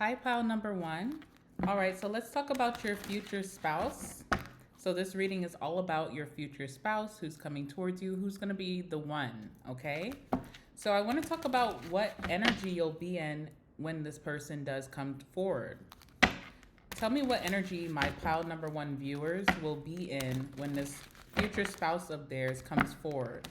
Hi, pile number one. All right, so let's talk about your future spouse. So this reading is all about your future spouse, who's coming towards you, who's going to be the one, okay? So I want to talk about what energy you'll be in when this person does come forward. Tell me what energy my pile number one viewers will be in when this future spouse of theirs comes forward.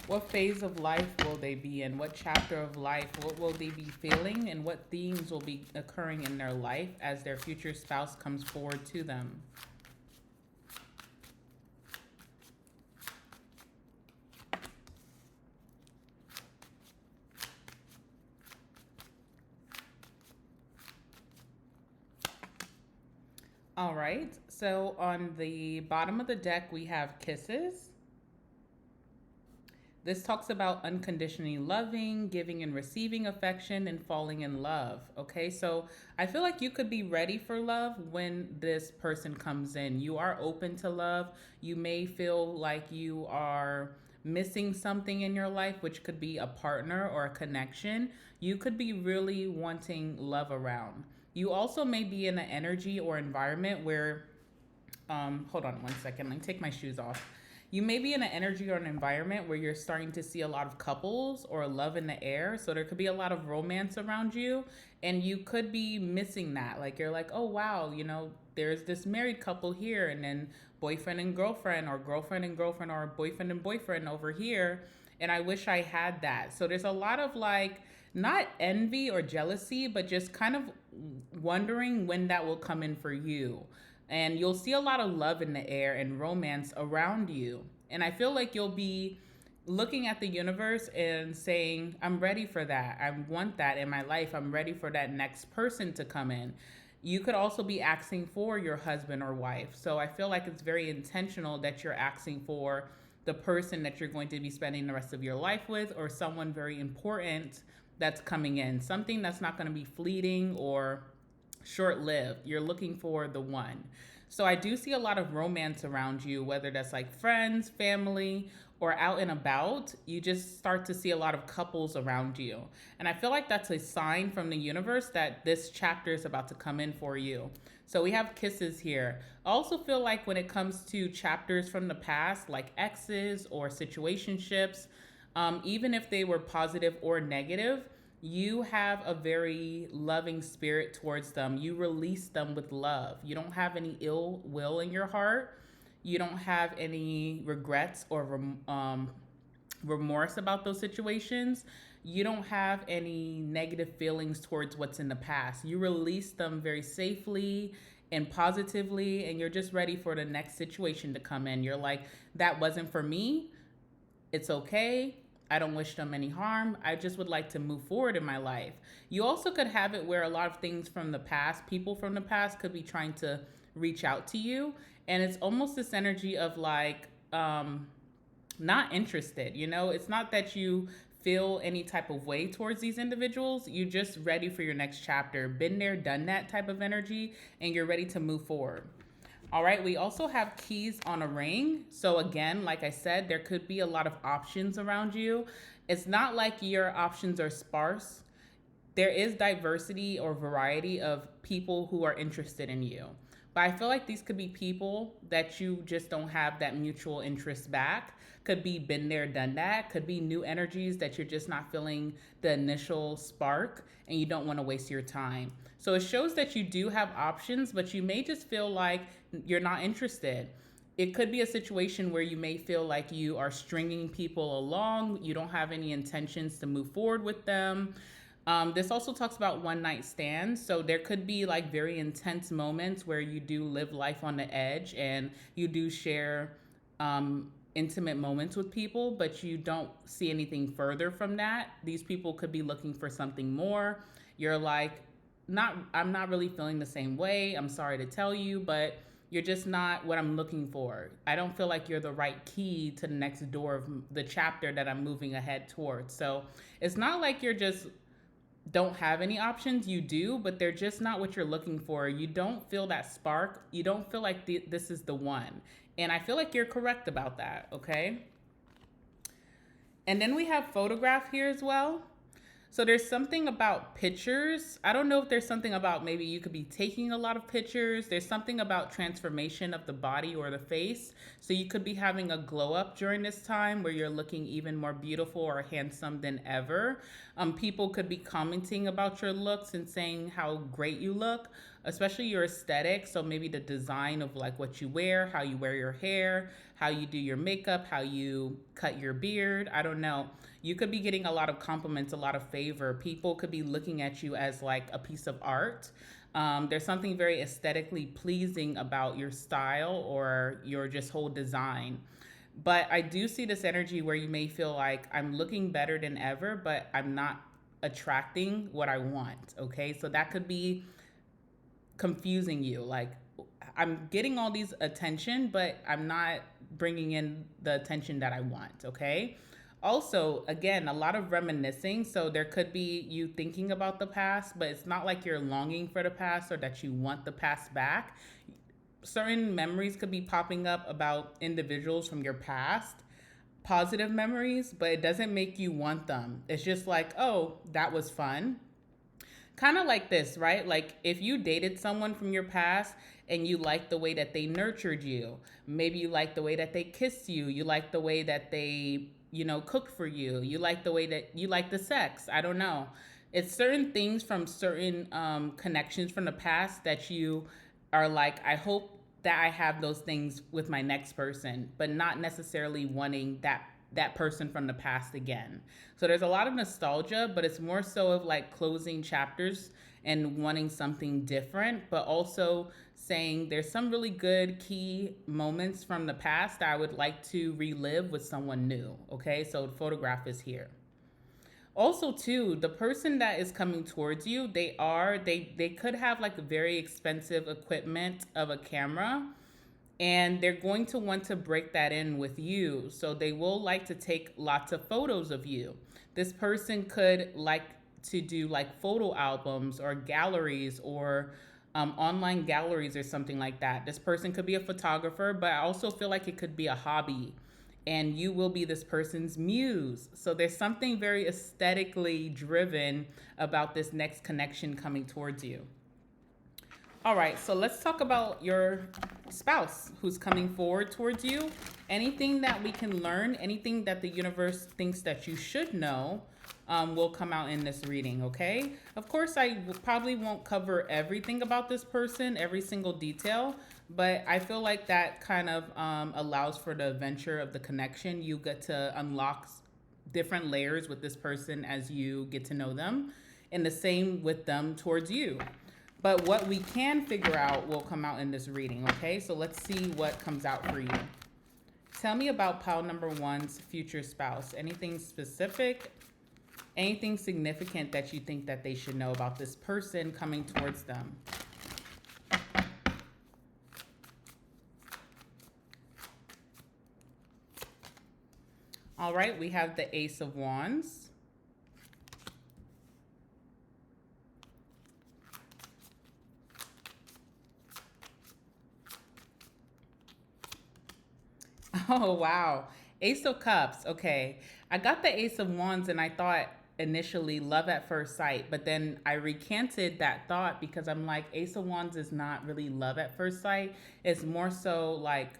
What phase of life will they be in? What chapter of life? What will they be feeling? And what themes will be occurring in their life as their future spouse comes forward to them? All right, so on the bottom of the deck, we have kisses. This talks about unconditionally loving, giving and receiving affection, and falling in love. Okay, so I feel like you could be ready for love when this person comes in. You are open to love. You may feel like you are missing something in your life, which could be a partner or a connection. You could be really wanting love around. You also may be in an energy or environment where, hold on one second, let me take my shoes off. You may be in an energy or an environment where you're starting to see a lot of couples or love in the air. So there could be a lot of romance around you, and you could be missing that. Like you're like, oh, wow, there's this married couple here, and then boyfriend and girlfriend, or boyfriend and boyfriend over here. And I wish I had that. So there's a lot of like, not envy or jealousy, but just kind of wondering when that will come in for you. And you'll see a lot of love in the air and romance around you. And I feel like you'll be looking at the universe and saying, I'm ready for that. I want that in my life. I'm ready for that next person to come in. You could also be asking for your husband or wife. So I feel like it's very intentional that you're asking for the person that you're going to be spending the rest of your life with, or someone very important that's coming in. Something that's not going to be fleeting or short-lived. You're looking for the one. So I do see a lot of romance around you, whether that's like friends, family, or out and about. You just start to see a lot of couples around you. And I feel like that's a sign from the universe that this chapter is about to come in for you. So we have kisses here. I also feel like when it comes to chapters from the past, like exes or situationships, even if they were positive or negative, you have a very loving spirit towards them. You release them with love. You don't have any ill will in your heart. You don't have any regrets or remorse about those situations. You don't have any negative feelings towards what's in the past. You release them very safely and positively, and you're just ready for the next situation to come in. You're like, that wasn't for me. It's okay. I don't wish them any harm. I just would like to move forward in my life. You also could have it where a lot of things from the past, people from the past, could be trying to reach out to you. And it's almost this energy of like, not interested. It's not that you feel any type of way towards these individuals. You're just ready for your next chapter. Been there, done that type of energy, and you're ready to move forward. All right, we also have keys on a ring. So again, like I said, there could be a lot of options around you. It's not like your options are sparse. There is diversity or variety of people who are interested in you. But I feel like these could be people that you just don't have that mutual interest back. Could be been there, done that. Could be new energies that you're just not feeling the initial spark and you don't want to waste your time. So it shows that you do have options, but you may just feel like you're not interested. It could be a situation where you may feel like you are stringing people along. You don't have any intentions to move forward with them. This also talks about one night stands. So there could be like very intense moments where you do live life on the edge and you do share intimate moments with people, but you don't see anything further from that. These people could be looking for something more. You're like, I'm not really feeling the same way. I'm sorry to tell you, but you're just not what I'm looking for. I don't feel like you're the right key to the next door of the chapter that I'm moving ahead towards. So it's not like you're just don't have any options. You do, but they're just not what you're looking for. You don't feel that spark. You don't feel like this is the one. And I feel like you're correct about that, okay? And then we have photograph here as well. So there's something about pictures. I don't know if there's something about maybe you could be taking a lot of pictures. There's something about transformation of the body or the face. So you could be having a glow up during this time where you're looking even more beautiful or handsome than ever. People could be commenting about your looks and saying how great you look, especially your aesthetic. So maybe the design of like what you wear, how you wear your hair, how you do your makeup, how you cut your beard. I don't know. You could be getting a lot of compliments, a lot of favor. People could be looking at you as like a piece of art. There's something very aesthetically pleasing about your style or your just whole design. But I do see this energy where you may feel like I'm looking better than ever, but I'm not attracting what I want. Okay. So that could be confusing you. Like, I'm getting all these attention, but I'm not bringing in the attention that I want. Okay. Also, again, a lot of reminiscing. So there could be you thinking about the past, but it's not like you're longing for the past or that you want the past back. Certain memories could be popping up about individuals from your past, positive memories, but it doesn't make you want them. It's just like, oh, that was fun. Kind of like this, right? Like if you dated someone from your past and you like the way that they nurtured you, maybe you like the way that they kissed you, you like the way that they, cook for you, you like the way that you like the sex. I don't know. It's certain things from certain connections from the past that you are like, I hope that I have those things with my next person, but not necessarily wanting that person from the past again. So there's a lot of nostalgia, but it's more so of like closing chapters and wanting something different, but also saying there's some really good key moments from the past that I would like to relive with someone new. Okay, so the photograph is here. Also, too, the person that is coming towards you, they could have like a very expensive equipment of a camera, and they're going to want to break that in with you. So they will like to take lots of photos of you. This person could like to do like photo albums or galleries or online galleries or something like that. This person could be a photographer, but I also feel like it could be a hobby. And you will be this person's muse. So there's something very aesthetically driven about this next connection coming towards you. All right, so let's talk about your spouse who's coming forward towards you. Anything that we can learn, anything that the universe thinks that you should know, will come out in this reading, okay? Of course, I probably won't cover everything about this person, every single detail, but I feel like that kind of allows for the adventure of the connection. You get to unlock different layers with this person as you get to know them, and the same with them towards you. But what we can figure out will come out in this reading, okay? So let's see what comes out for you. Tell me about pile number one's future spouse. Anything specific? Anything significant that you think that they should know about this person coming towards them? All right, we have the Ace of Wands. Oh, wow. Ace of Cups. Okay. I got the Ace of Wands and I thought initially love at first sight, but then I recanted that thought because I'm like, Ace of Wands is not really love at first sight. It's more so like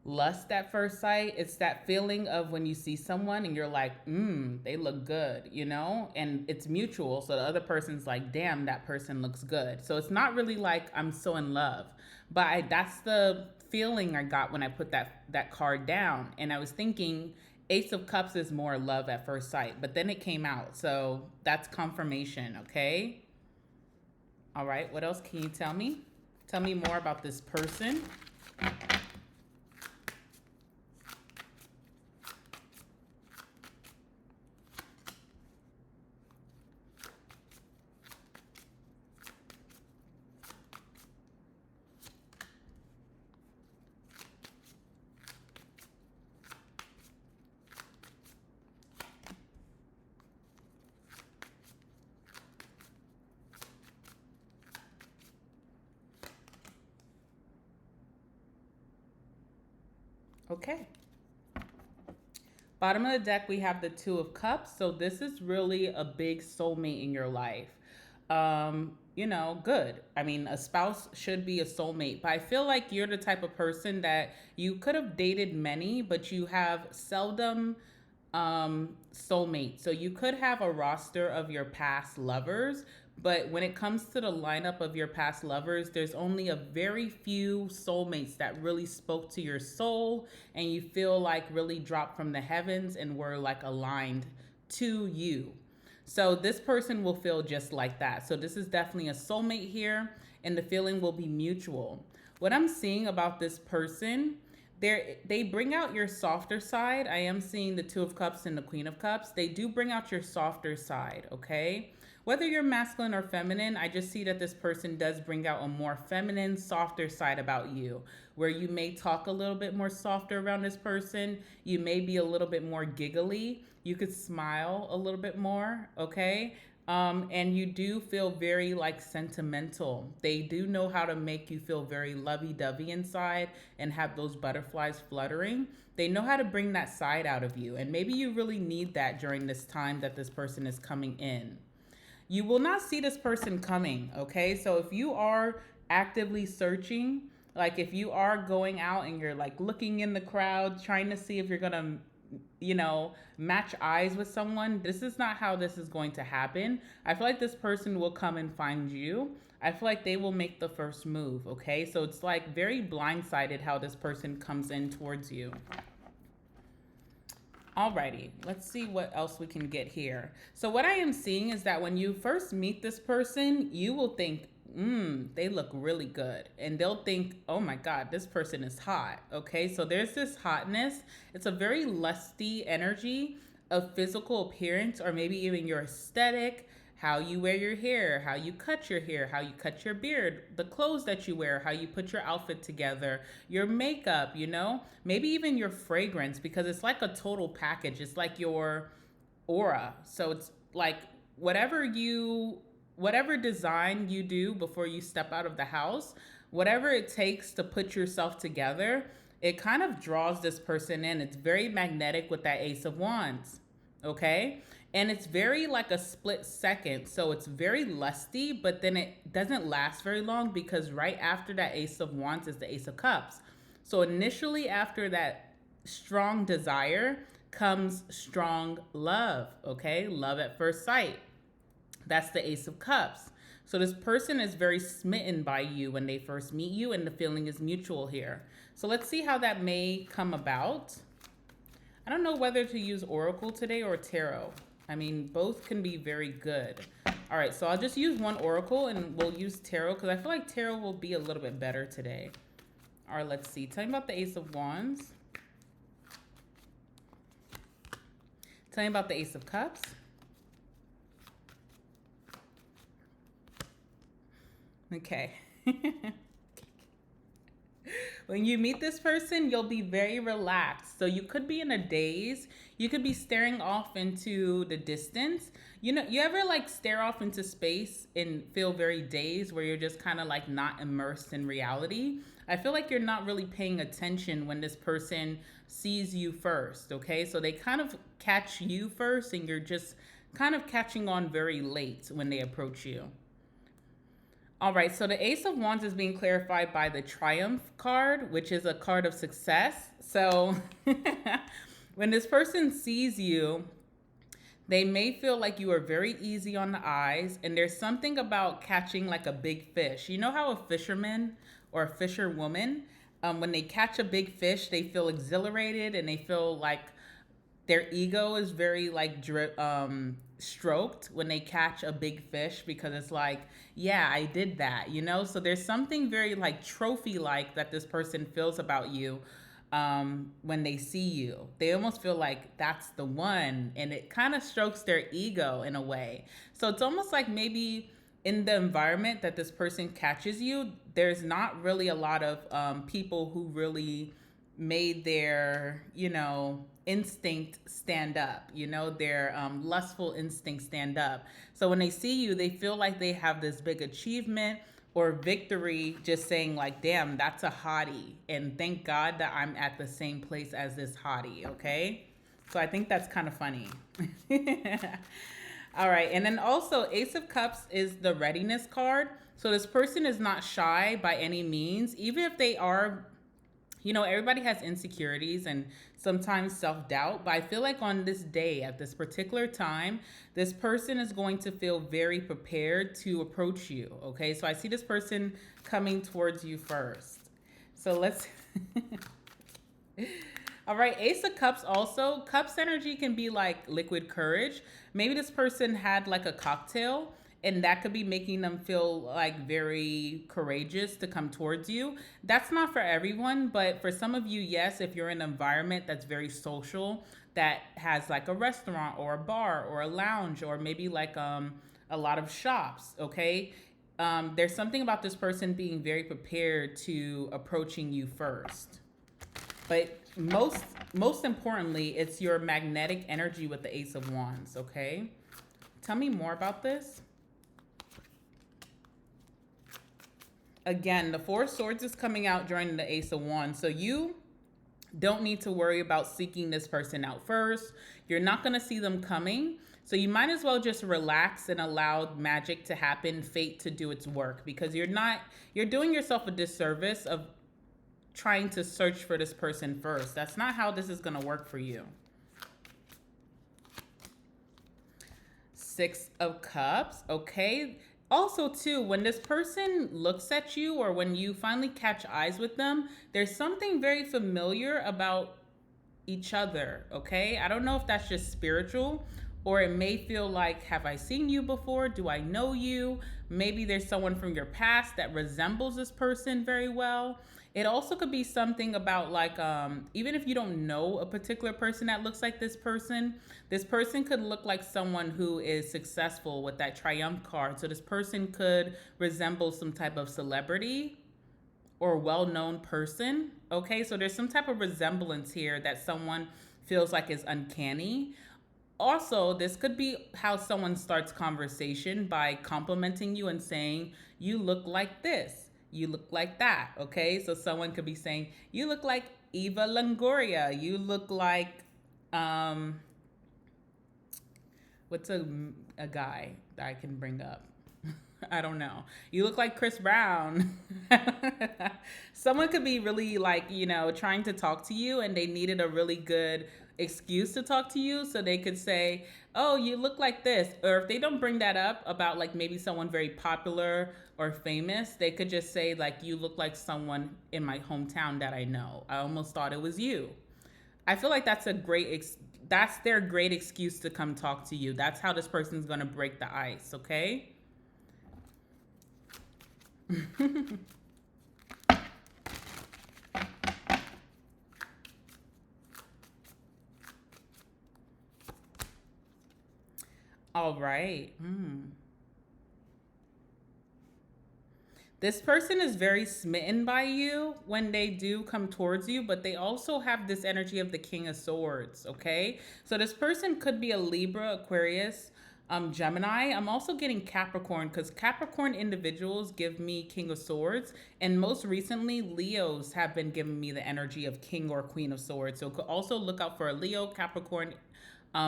lust at first sight. It's that feeling of when you see someone and you're like, they look good, and it's mutual. So the other person's like, damn, that person looks good. So it's not really like I'm so in love, but that's the feeling I got when I put that card down. And I was thinking Ace of Cups is more love at first sight, but then it came out. So that's confirmation, okay? All right, what else can you tell me? Tell me more about this person. Okay. Bottom of the deck, we have the Two of Cups. So this is really a big soulmate in your life. Good. I mean, a spouse should be a soulmate, but I feel like you're the type of person that you could have dated many, but you have seldom soulmates. So you could have a roster of your past lovers, but when it comes to the lineup of your past lovers, there's only a very few soulmates that really spoke to your soul and you feel like really dropped from the heavens and were like aligned to you. So this person will feel just like that. So this is definitely a soulmate here, and the feeling will be mutual. What I'm seeing about this person, they bring out your softer side. I am seeing the Two of Cups and the Queen of Cups. They do bring out your softer side, okay? Whether you're masculine or feminine, I just see that this person does bring out a more feminine, softer side about you, where you may talk a little bit more softer around this person. You may be a little bit more giggly. You could smile a little bit more, okay? And you do feel very like sentimental. They do know how to make you feel very lovey-dovey inside and have those butterflies fluttering. They know how to bring that side out of you. And maybe you really need that during this time that this person is coming in. You will not see this person coming, okay? So if you are actively searching, like if you are going out and you're like looking in the crowd, trying to see if you're gonna, match eyes with someone, this is not how this is going to happen. I feel like this person will come and find you. I feel like they will make the first move, okay? So it's like very blindsided how this person comes in towards you. Alrighty, let's see what else we can get here. So what I am seeing is that when you first meet this person, you will think, they look really good. And they'll think, oh my God, this person is hot. Okay, so there's this hotness. It's a very lusty energy of physical appearance, or maybe even your aesthetic, how you wear your hair, how you cut your hair, how you cut your beard, the clothes that you wear, how you put your outfit together, your makeup, maybe even your fragrance, because it's like a total package. It's like your aura. So it's like whatever design you do before you step out of the house, whatever it takes to put yourself together, it kind of draws this person in. It's very magnetic with that Ace of Wands, okay? And it's very like a split second. So it's very lusty, but then it doesn't last very long because right after that Ace of Wands is the Ace of Cups. So initially after that strong desire comes strong love, okay? Love at first sight. That's the Ace of Cups. So this person is very smitten by you when they first meet you, and the feeling is mutual here. So let's see how that may come about. I don't know whether to use Oracle today or Tarot. I mean, both can be very good. All right, so I'll just use one Oracle and we'll use Tarot because I feel like Tarot will be a little bit better today. All right, let's see. Tell me about the Ace of Wands. Tell me about the Ace of Cups. Okay. When you meet this person, you'll be very relaxed. So you could be in a daze. You could be staring off into the distance. You ever like stare off into space and feel very dazed where you're just kind of like not immersed in reality? I feel like you're not really paying attention when this person sees you first, okay? So they kind of catch you first and you're just kind of catching on very late when they approach you. All right, so the Ace of Wands is being clarified by the Triumph card, which is a card of success. So when this person sees you, they may feel like you are very easy on the eyes, and there's something about catching like a big fish. You know how a fisherman or a fisherwoman, when they catch a big fish, they feel exhilarated and they feel like their ego is very like stroked when they catch a big fish because it's like, yeah, I did that, So there's something very like trophy-like that this person feels about you when they see you. They almost feel like that's the one, and it kind of strokes their ego in a way. So it's almost like maybe in the environment that this person catches you, there's not really a lot of people who really made their, instinct stand up, their lustful instinct stand up. So when they see you, they feel like they have this big achievement or victory, just saying like, damn, that's a hottie. And thank God that I'm at the same place as this hottie, okay? So I think that's kind of funny. All right. And then also, Ace of Cups is the readiness card. So this person is not shy by any means, even if they are, everybody has insecurities and sometimes self doubt. But I feel like on this day, at this particular time, this person is going to feel very prepared to approach you. Okay. So I see this person coming towards you first. So let's. All right, Ace of Cups also. Cups energy can be like liquid courage. Maybe this person had like a cocktail and that could be making them feel like very courageous to come towards you. That's not for everyone, but for some of you, yes, if you're in an environment that's very social, that has like a restaurant or a bar or a lounge or maybe like a lot of shops, okay? There's something about this person being very prepared to approaching you first. But most importantly, it's your magnetic energy with the Ace of Wands, okay? Tell me more about this. Again, the Four of Swords is coming out during the Ace of Wands. So you don't need to worry about seeking this person out first. You're not going to see them coming. So you might as well just relax and allow magic to happen, fate to do its work, because you're doing yourself a disservice of trying to search for this person first. That's not how this is going to work for you. Six of Cups, okay? Also, too, when this person looks at you or when you finally catch eyes with them, there's something very familiar about each other, okay? I don't know if that's just spiritual or it may feel like, have I seen you before? Do I know you? Maybe there's someone from your past that resembles this person very well. It also could be something about like, even if you don't know a particular person that looks like this person could look like someone who is successful with that Triumph card. So this person could resemble some type of celebrity or well-known person. Okay, so there's some type of resemblance here that someone feels like is uncanny. Also, this could be how someone starts conversation by complimenting you and saying, you look like this. You look like that, okay? So someone could be saying, you look like Eva Longoria. You look like, what's a guy that I can bring up? I don't know. You look like Chris Brown. Someone could be really like, trying to talk to you and they needed a really good excuse to talk to you. So they could say, oh, you look like this. Or if they don't bring that up about like maybe someone very popular or famous, they could just say like, you look like someone in my hometown that I know. I almost thought it was you. I feel like that's that's their great excuse to come talk to you. That's how this person's going to break the ice, okay? All right. This person is very smitten by you when they do come towards you, but they also have this energy of the King of Swords, okay? So this person could be a Libra, Aquarius, Gemini. I'm also getting Capricorn because Capricorn individuals give me King of Swords. And most recently, Leos have been giving me the energy of King or Queen of Swords. So could also look out for a Leo, Capricorn,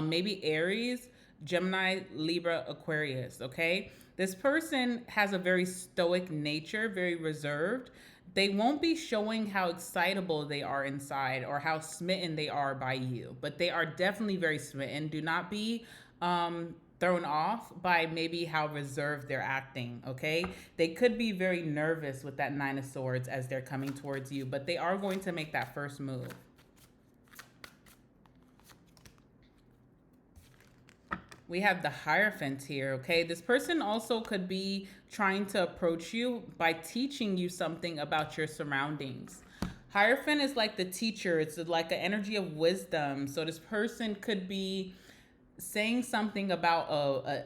maybe Aries, Gemini, Libra, Aquarius, okay? This person has a very stoic nature, very reserved. They won't be showing how excitable they are inside or how smitten they are by you, but they are definitely very smitten. Do not be thrown off by maybe how reserved they're acting, okay? They could be very nervous with that Nine of Swords as they're coming towards you, but they are going to make that first move. We have the Hierophant here, okay? This person also could be trying to approach you by teaching you something about your surroundings. Hierophant is like the teacher. It's like an energy of wisdom. So this person could be saying something about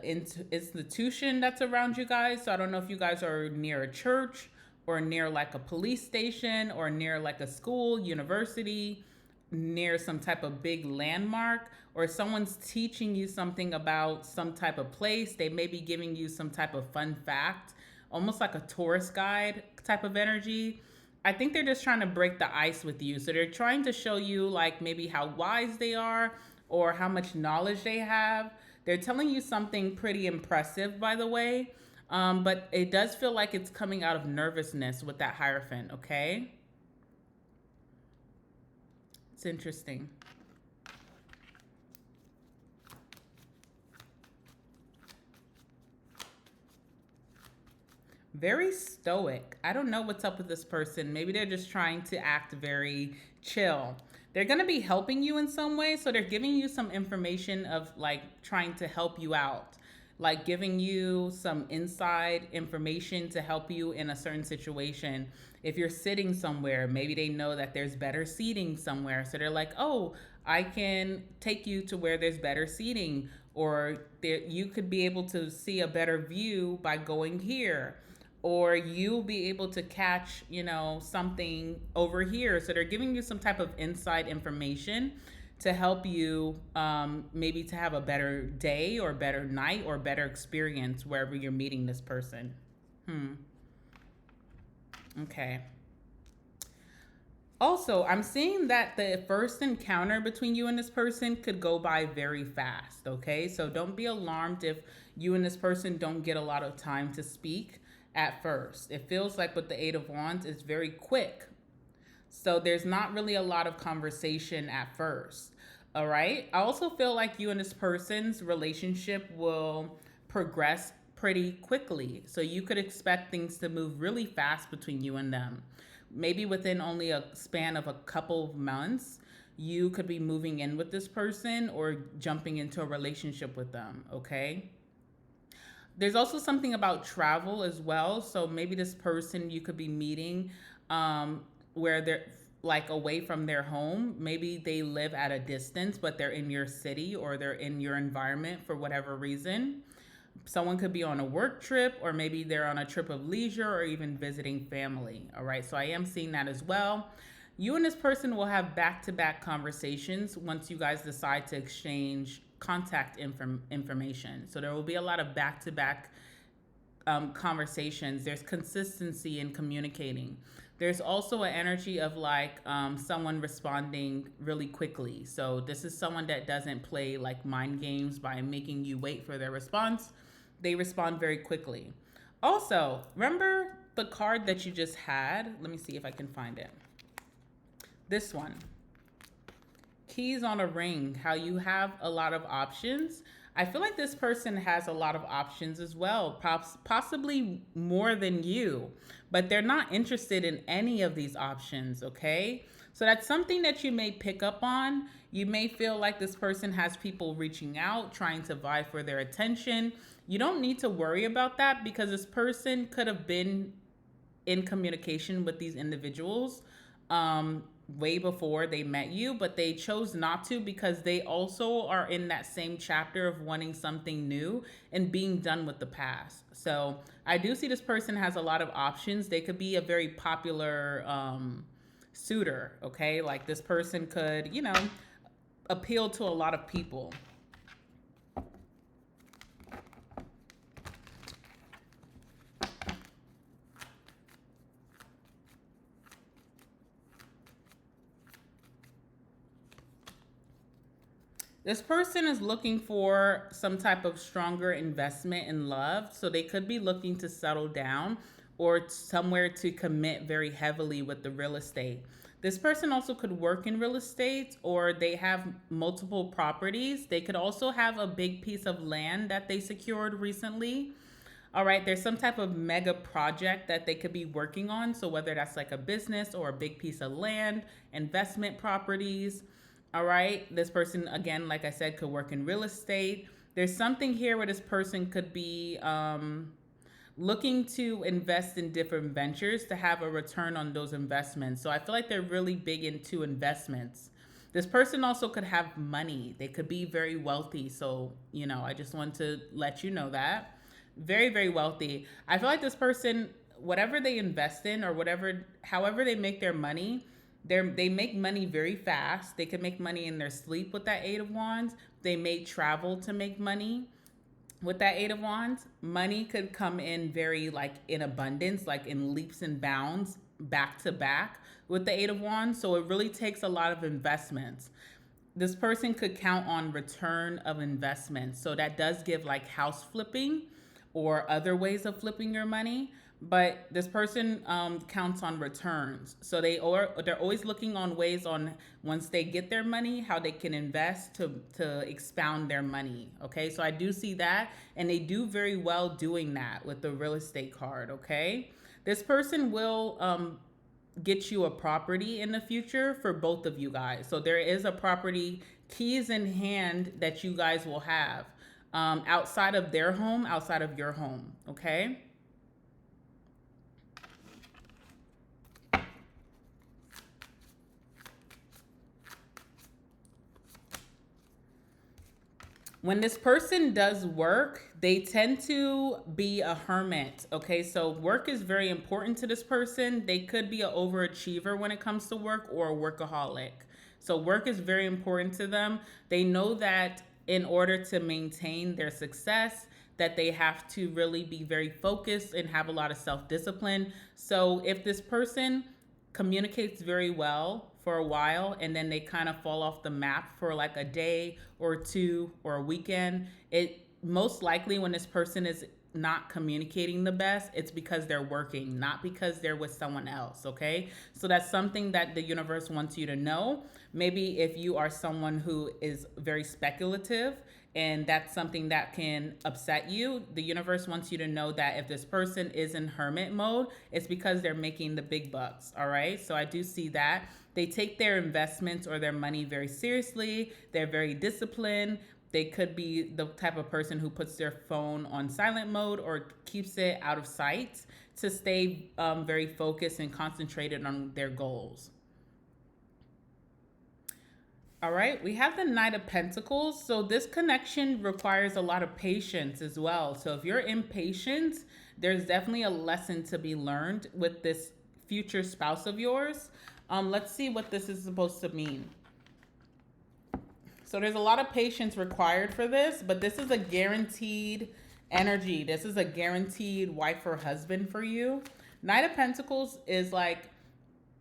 an institution that's around you guys. So I don't know if you guys are near a church or near like a police station or near like a school, university, near some type of big landmark, or someone's teaching you something about some type of place. They may be giving you some type of fun fact, almost like a tourist guide type of energy. I think they're just trying to break the ice with you. So they're trying to show you like maybe how wise they are, or how much knowledge they have. They're telling you something pretty impressive, by the way. But it does feel like it's coming out of nervousness with that Hierophant, okay? It's interesting. Very stoic. I don't know what's up with this person. Maybe they're just trying to act very chill. They're going to be helping you in some way. So they're giving you some information of like trying to help you out, like giving you some inside information to help you in a certain situation. If you're sitting somewhere, maybe they know that there's better seating somewhere. So they're like, oh, I can take you to where there's better seating, or there, you could be able to see a better view by going here, or you'll be able to catch, something over here. So they're giving you some type of inside information to help you, maybe to have a better day or better night or better experience wherever you're meeting this person. Okay. Also, I'm seeing that the first encounter between you and this person could go by very fast, okay? So don't be alarmed if you and this person don't get a lot of time to speak at first. It feels like with the Eight of Wands, it's very quick. So there's not really a lot of conversation at first, all right? I also feel like you and this person's relationship will progress pretty quickly. So you could expect things to move really fast between you and them. Maybe within only a span of a couple of months, you could be moving in with this person or jumping into a relationship with them, okay? There's also something about travel as well. So maybe this person you could be meeting where they're like away from their home. Maybe they live at a distance, but they're in your city or they're in your environment for whatever reason. Someone could be on a work trip, or maybe they're on a trip of leisure or even visiting family. All right, so I am seeing that as well. You and this person will have back-to-back conversations once you guys decide to exchange contact information. So there will be a lot of back-to-back conversations. There's consistency in communicating. There's also an energy of like someone responding really quickly. So this is someone that doesn't play like mind games by making you wait for their response. They respond very quickly. Also, remember the card that you just had? Let me see if I can find it. This one. Keys on a ring, how you have a lot of options. I feel like this person has a lot of options as well, possibly more than you, but they're not interested in any of these options, okay? So that's something that you may pick up on. You may feel like this person has people reaching out, trying to vie for their attention. You don't need to worry about that because this person could have been in communication with these individuals way before they met you, but they chose not to because they also are in that same chapter of wanting something new and being done with the past. So I do see this person has a lot of options. They could be a very popular suitor, okay? Like this person could, appeal to a lot of people. This person is looking for some type of stronger investment in love. So they could be looking to settle down or somewhere to commit very heavily with the real estate. This person also could work in real estate, or they have multiple properties. They could also have a big piece of land that they secured recently. All right, there's some type of mega project that they could be working on. So whether that's like a business or a big piece of land, investment properties. All right, this person, again, like I said, could work in real estate. There's something here where this person could be looking to invest in different ventures to have a return on those investments. So I feel like they're really big into investments. This person also could have money. They could be very wealthy. So, I just want to let you know that. Very, very wealthy. I feel like this person, whatever they invest in or however they make their money, they make money very fast. They can make money in their sleep with that Eight of Wands. They may travel to make money with that Eight of Wands. Money could come in very like in abundance, like in leaps and bounds, back to back with the Eight of Wands. So it really takes a lot of investments. this person could count on return of investment. So that does give like house flipping or other ways of flipping your money. But this person counts on returns. So they're always looking on ways on once they get their money, how they can invest to expound their money. Okay, so I do see that, and they do very well doing that with the real estate card. Okay, this person will get you a property in the future for both of you guys. So there is a property keys in hand that you guys will have outside of their home, outside of your home. Okay. When this person does work, they tend to be a hermit. Okay, so work is very important to this person. They could be an overachiever when it comes to work or a workaholic. So work is very important to them. They know that in order to maintain their success, that they have to really be very focused and have a lot of self-discipline. So if this person communicates very well for a while and then they kind of fall off the map for like a day or two or a weekend, it most likely when this person is not communicating the best, it's because they're working, not because they're with someone else. Okay, so that's something that the universe wants you to know. Maybe if you are someone who is very speculative and that's something that can upset you, the universe wants you to know that if this person is in hermit mode, it's because they're making the big bucks. All right, so I do see that. They take their investments or their money very seriously. They're very disciplined. They could be the type of person who puts their phone on silent mode or keeps it out of sight to stay very focused and concentrated on their goals. All right, we have the Knight of Pentacles. So this connection requires a lot of patience as well. So if you're impatient, there's definitely a lesson to be learned with this future spouse of yours. Let's see what this is supposed to mean. So there's a lot of patience required for this, but this is a guaranteed energy. This is a guaranteed wife or husband for you. Knight of Pentacles is like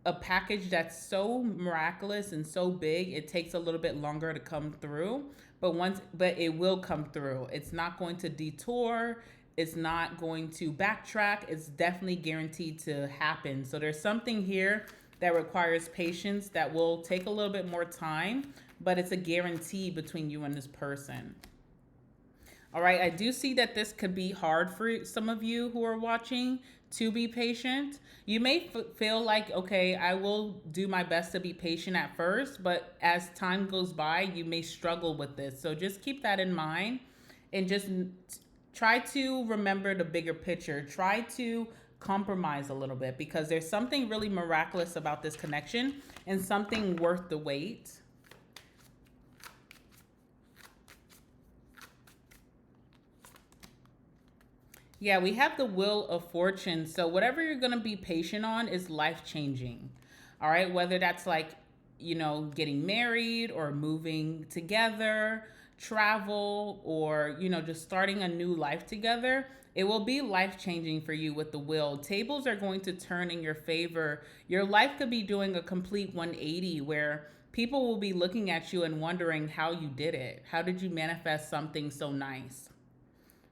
a package that's so miraculous and so big, it takes a little bit longer to come through, but it will come through. It's not going to detour. It's not going to backtrack. It's definitely guaranteed to happen. So there's something here that requires patience that will take a little bit more time, but it's a guarantee between you and this person. All right, I do see that this could be hard for some of you who are watching to be patient. You may feel like, okay, I will do my best to be patient at first, but as time goes by, you may struggle with this. So just keep that in mind and just try to remember the bigger picture. Try to compromise a little bit because there's something really miraculous about this connection and something worth the wait. Yeah, we have the Wheel of Fortune. So whatever you're going to be patient on is life-changing. All right, whether that's like, getting married or moving together, travel, or, just starting a new life together, it will be life-changing for you with the Wheel. Tables are going to turn in your favor. Your life could be doing a complete 180 where people will be looking at you and wondering how you did it. How did you manifest something so nice?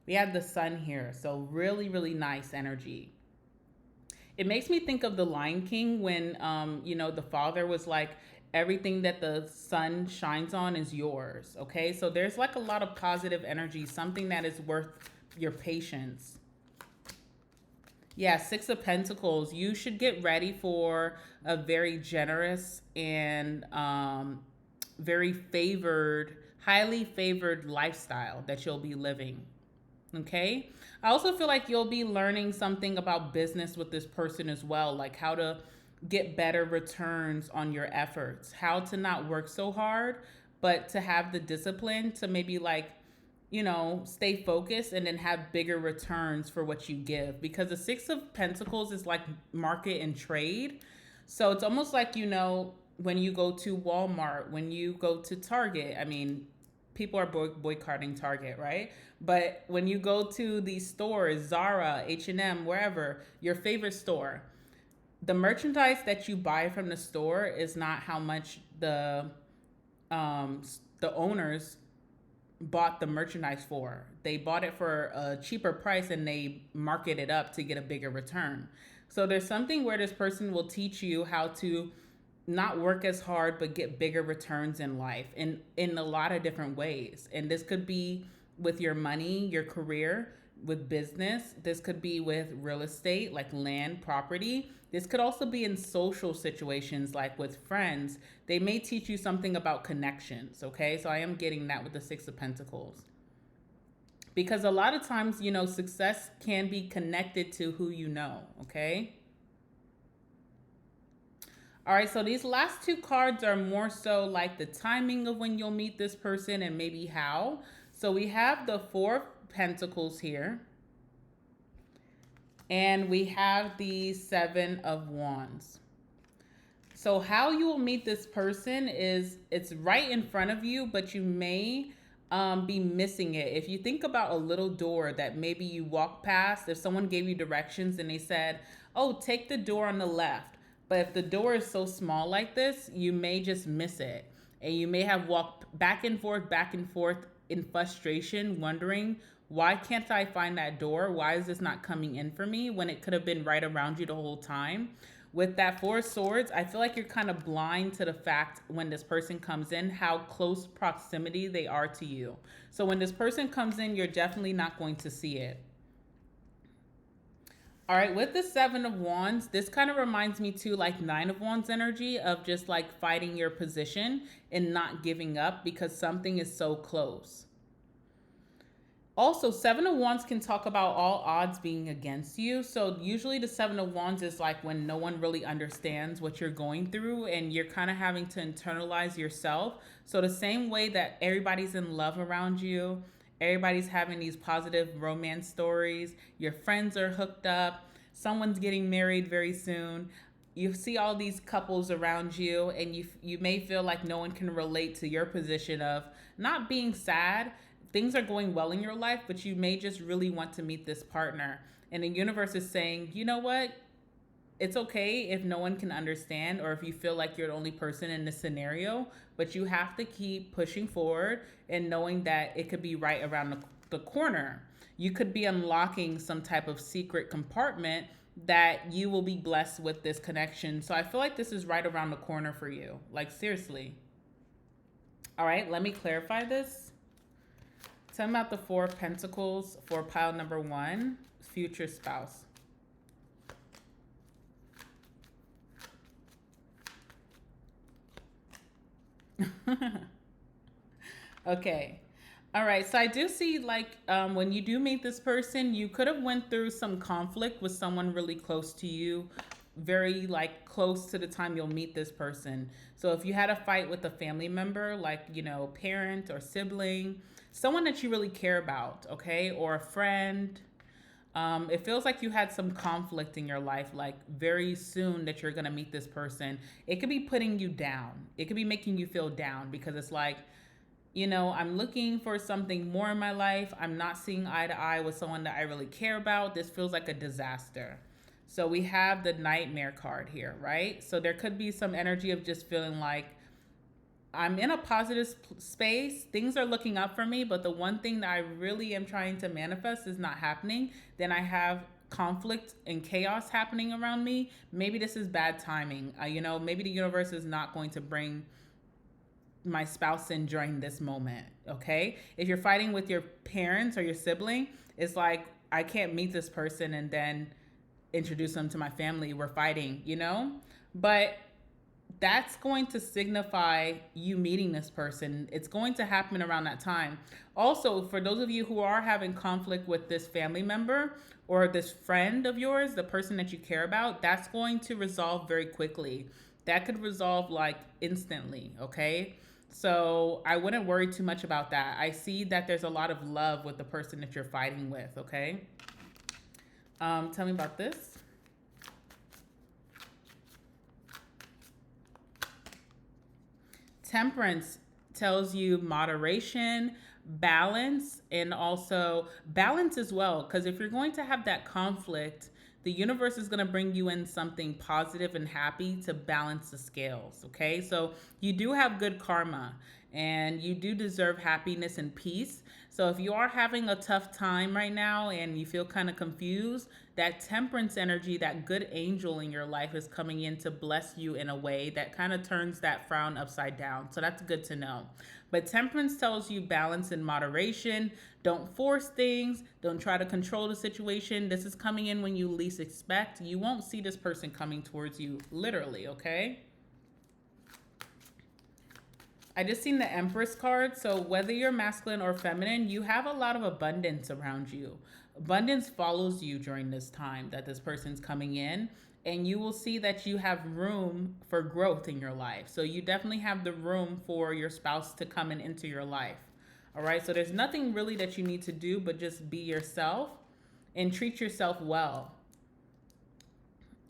We have the Sun here, so really, really nice energy. It makes me think of the Lion King when, the father was like, everything that the sun shines on is yours, okay? So there's like a lot of positive energy, something that is worth your patience. Yeah, Six of Pentacles. You should get ready for a very generous and very favored, highly favored lifestyle that you'll be living. Okay. I also feel like you'll be learning something about business with this person as well, like how to get better returns on your efforts, how to not work so hard, but to have the discipline to maybe stay focused and then have bigger returns for what you give. Because the Six of Pentacles is like market and trade. So it's almost like, when you go to Walmart, when you go to Target, people are boycotting Target, right? But when you go to these stores, Zara, H&M, wherever, your favorite store, the merchandise that you buy from the store is not how much the the owners bought the merchandise for. They bought it for a cheaper price and they market it up to get a bigger return. So there's something where this person will teach you how to not work as hard but get bigger returns in life in a lot of different ways. And this could be with your money, your career, with business. This could be with real estate, like land, property. This could also be in social situations, like with friends. They may teach you something about connections, okay? So I am getting that with the Six of Pentacles. Because a lot of times, success can be connected to who you know, okay? All right, so these last two cards are more so like the timing of when you'll meet this person and maybe how. So we have the Four of Pentacles here. And we have the Seven of Wands. So how you will meet this person is it's right in front of you, but you may be missing it. If you think about a little door that maybe you walk past, if someone gave you directions and they said, oh, take the door on the left. But if the door is so small like this, you may just miss it. And you may have walked back and forth in frustration, wondering, why can't I find that door? Why is this not coming in for me when it could have been right around you the whole time? With that Four of Swords, I feel like you're kind of blind to the fact when this person comes in, how close proximity they are to you. So when this person comes in, you're definitely not going to see it. All right, with the Seven of Wands, this kind of reminds me too, like Nine of Wands energy of just like fighting your position and not giving up because something is so close. Also, Seven of Wands can talk about all odds being against you. So usually the Seven of Wands is like when no one really understands what you're going through and you're kind of having to internalize yourself. So the same way that everybody's in love around you, everybody's having these positive romance stories, your friends are hooked up, someone's getting married very soon. You see all these couples around you and you may feel like no one can relate to your position of not being sad. Things are going well in your life, but you may just really want to meet this partner. And the universe is saying, you know what? It's okay if no one can understand or if you feel like you're the only person in this scenario, but you have to keep pushing forward and knowing that it could be right around the corner. You could be unlocking some type of secret compartment that you will be blessed with this connection. So I feel like this is right around the corner for you. Like, seriously. All right, let me clarify this. Tell me about the Four of Pentacles for pile number one, future spouse. Okay. All right. So I do see like when you do meet this person, you could have went through some conflict with someone really close to you, very like close to the time you'll meet this person. So if you had a fight with a family member, like, parent or sibling, someone that you really care about, okay, or a friend, it feels like you had some conflict in your life, like very soon that you're going to meet this person. It could be putting you down. It could be making you feel down because it's like, I'm looking for something more in my life. I'm not seeing eye to eye with someone that I really care about. This feels like a disaster. So we have the Nightmare card here, right? So there could be some energy of just feeling like I'm in a positive space. Things are looking up for me, but the one thing that I really am trying to manifest is not happening. Then I have conflict and chaos happening around me. Maybe this is bad timing. Maybe the universe is not going to bring my spouse in during this moment, okay? If you're fighting with your parents or your sibling, it's like, I can't meet this person and then introduce them to my family. We're fighting, But that's going to signify you meeting this person. It's going to happen around that time. Also, for those of you who are having conflict with this family member or this friend of yours, the person that you care about, that's going to resolve very quickly. That could resolve like instantly, okay? So I wouldn't worry too much about that. I see that there's a lot of love with the person that you're fighting with, okay? Tell me about this. Temperance tells you moderation, balance, and also balance as well. Because if you're going to have that conflict, The universe is going to bring you in something positive and happy to balance the scales, okay? So you do have good karma and you do deserve happiness and peace. So if you are having a tough time right now and you feel kind of confused, that temperance energy, that good angel in your life is coming in to bless you in a way that kind of turns that frown upside down. So that's good to know. But temperance tells you balance and moderation. Don't force things. Don't try to control the situation. This is coming in when you least expect. You won't see this person coming towards you literally, okay? I just seen the Empress card. So whether you're masculine or feminine, you have a lot of abundance around you. Abundance follows you during this time that this person's coming in. And you will see that you have room for growth in your life. So you definitely have the room for your spouse to come into your life. All right. So there's nothing really that you need to do but just be yourself and treat yourself well.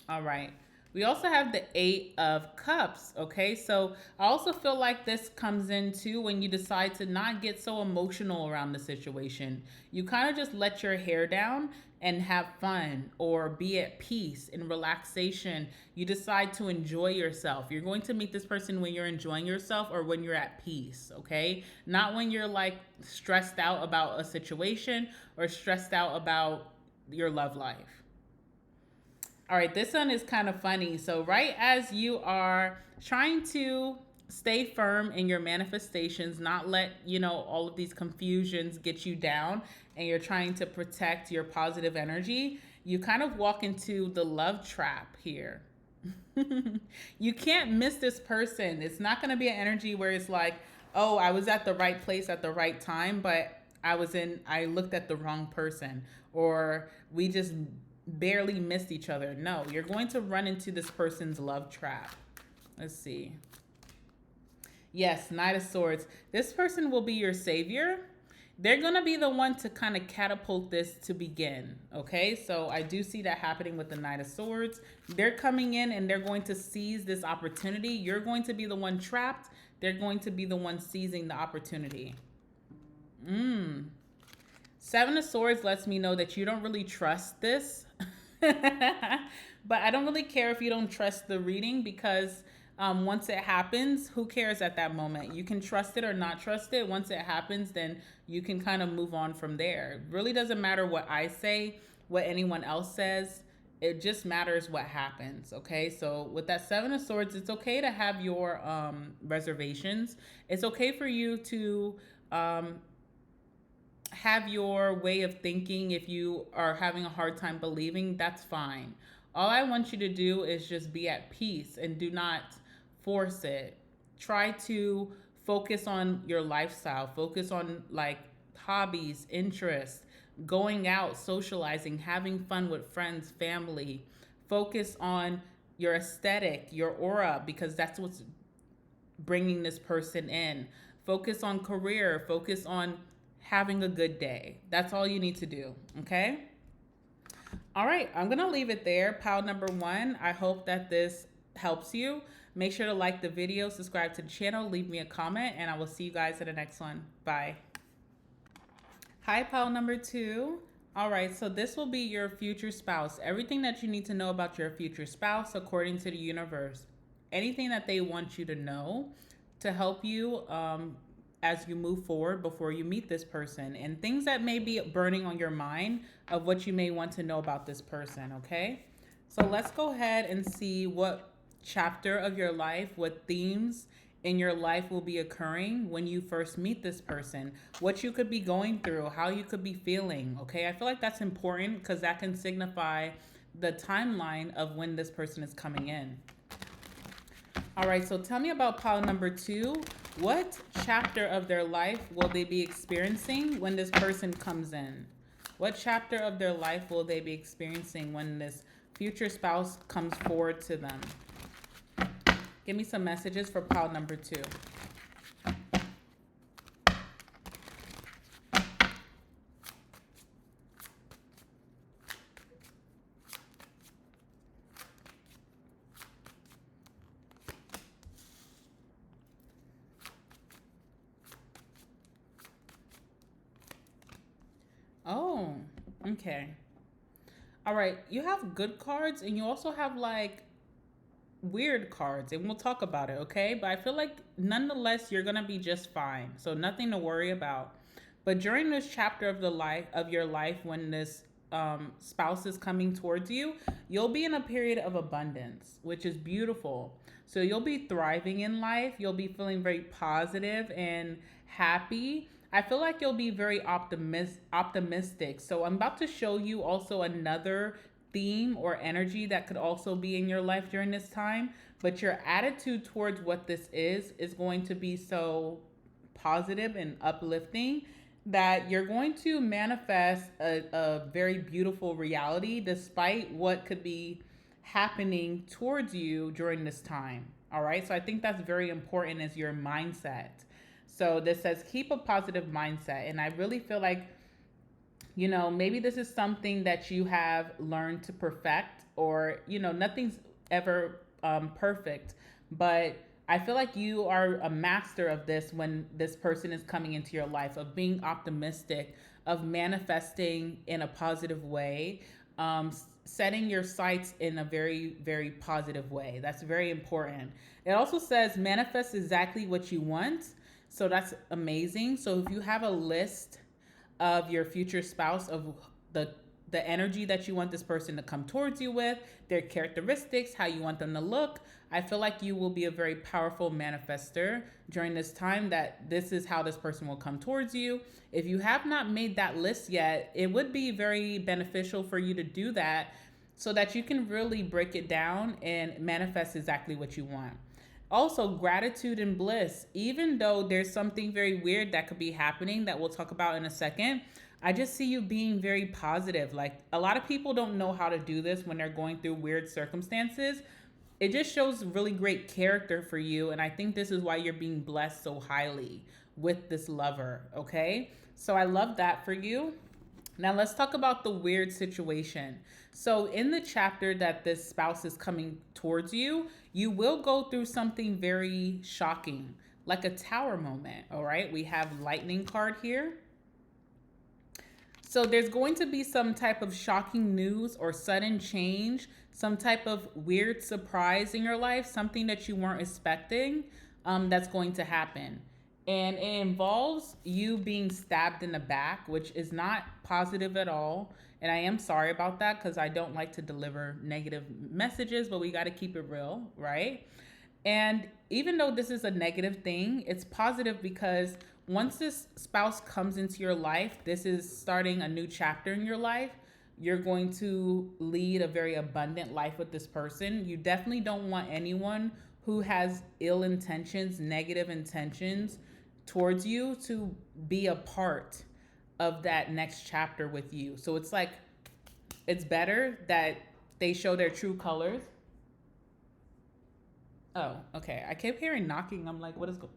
All right. We also have the 8 of Cups, okay? So I also feel like this comes in too when you decide to not get so emotional around the situation. You kind of just let your hair down and have fun or be at peace in relaxation. You decide to enjoy yourself. You're going to meet this person when you're enjoying yourself or when you're at peace, okay? Not when you're like stressed out about a situation or stressed out about your love life. All right, this one is kind of funny. So right as you are trying to stay firm in your manifestations, not let, all of these confusions get you down, and you're trying to protect your positive energy, you kind of walk into the love trap here. You can't miss this person. It's not going to be an energy where it's like, oh, I was at the right place at the right time, but I looked at the wrong person, or we just barely missed each other. No, you're going to run into this person's love trap. Let's see. Yes, Knight of Swords. This person will be your savior. They're going to be the one to kind of catapult this to begin. Okay, so I do see that happening with the Knight of Swords. They're coming in and they're going to seize this opportunity. You're going to be the one trapped. They're going to be the one seizing the opportunity. Seven of Swords lets me know that you don't really trust this. But I don't really care if you don't trust the reading, because once it happens, who cares at that moment? You can trust it or not trust it. Once it happens, then you can kind of move on from there. It really doesn't matter what I say, what anyone else says. It just matters what happens, okay? So with that Seven of Swords, it's okay to have your reservations. It's okay for you to have your way of thinking. If you are having a hard time believing, that's fine. All I want you to do is just be at peace and do not force it. Try to focus on your lifestyle. Focus on like hobbies, interests, going out, socializing, having fun with friends, family. Focus on your aesthetic, your aura, because that's what's bringing this person in. Focus on career. Focus on having a good day. That's all you need to do, okay? All right, I'm gonna leave it there. Pile number 1, I hope that this helps you. Make sure to like the video, subscribe to the channel, leave me a comment, and I will see you guys in the next one. Bye. Hi, pile number 2. All right, so this will be your future spouse. Everything that you need to know about your future spouse according to the universe. Anything that they want you to know to help you as you move forward before you meet this person, and things that may be burning on your mind of what you may want to know about this person, okay? So let's go ahead and see what chapter of your life, what themes in your life will be occurring when you first meet this person, what you could be going through, how you could be feeling, okay? I feel like that's important because that can signify the timeline of when this person is coming in. All right, so tell me about pile number 2. What chapter of their life will they be experiencing when this person comes in? What chapter of their life will they be experiencing when this future spouse comes forward to them? Give me some messages for pile number 2. Oh, okay. All right, you have good cards and you also have like weird cards, and we'll talk about it, okay? But I feel like nonetheless you're gonna be just fine. So nothing to worry about. But during this chapter of the life of your life, when this spouse is coming towards you, you'll be in a period of abundance, which is beautiful. So you'll be thriving in life. You'll be feeling very positive and happy. I feel like you'll be very optimistic. So I'm about to show you also another theme or energy that could also be in your life during this time. But your attitude towards what this is going to be so positive and uplifting that you're going to manifest a very beautiful reality despite what could be happening towards you during this time. All right. So I think that's very important as your mindset. So this says keep a positive mindset. And I really feel like, you know, maybe this is something that you have learned to perfect, or, you know, nothing's ever perfect, but I feel like you are a master of this when this person is coming into your life, of being optimistic, of manifesting in a positive way, setting your sights in a very, very positive way. That's very important. It also says manifest exactly what you want. So that's amazing. So if you have a list of your future spouse, of the energy that you want this person to come towards you with, their characteristics, how you want them to look, I feel like you will be a very powerful manifester during this time, that this is how this person will come towards you. If you have not made that list yet, it would be very beneficial for you to do that so that you can really break it down and manifest exactly what you want. Also, gratitude and bliss. Even though there's something very weird that could be happening that we'll talk about in a second, I just see you being very positive. Like, a lot of people don't know how to do this when they're going through weird circumstances. It just shows really great character for you. And I think this is why you're being blessed so highly with this lover. Okay. So I love that for you. Now let's talk about the weird situation. So in the chapter that this spouse is coming towards you, you will go through something very shocking, like a tower moment. All right. We have lightning card here. So there's going to be some type of shocking news or sudden change, some type of weird surprise in your life, something that you weren't expecting, that's going to happen. And it involves you being stabbed in the back, which is not positive at all. And I am sorry about that, because I don't like to deliver negative messages, but we got to keep it real, right? And even though this is a negative thing, it's positive because once this spouse comes into your life, this is starting a new chapter in your life. You're going to lead a very abundant life with this person. You definitely don't want anyone who has ill intentions, negative intentions towards you to be a part of that next chapter with you. So it's like, it's better that they show their true colors. Oh, okay. I kept hearing knocking. I'm like, what is going?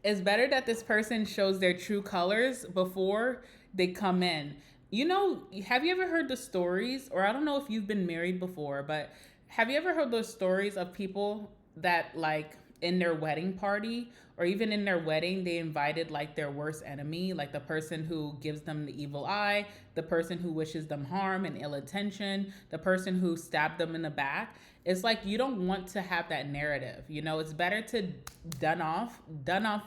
It's better that this person shows their true colors before they come in. You know, have you ever heard the stories, or I don't know if you've been married before, but have you ever heard those stories of people that, like, in their wedding party or even in their wedding, they invited like their worst enemy, like the person who gives them the evil eye, the person who wishes them harm and ill intention, the person who stabbed them in the back. It's like, you don't want to have that narrative. You know, it's better to done off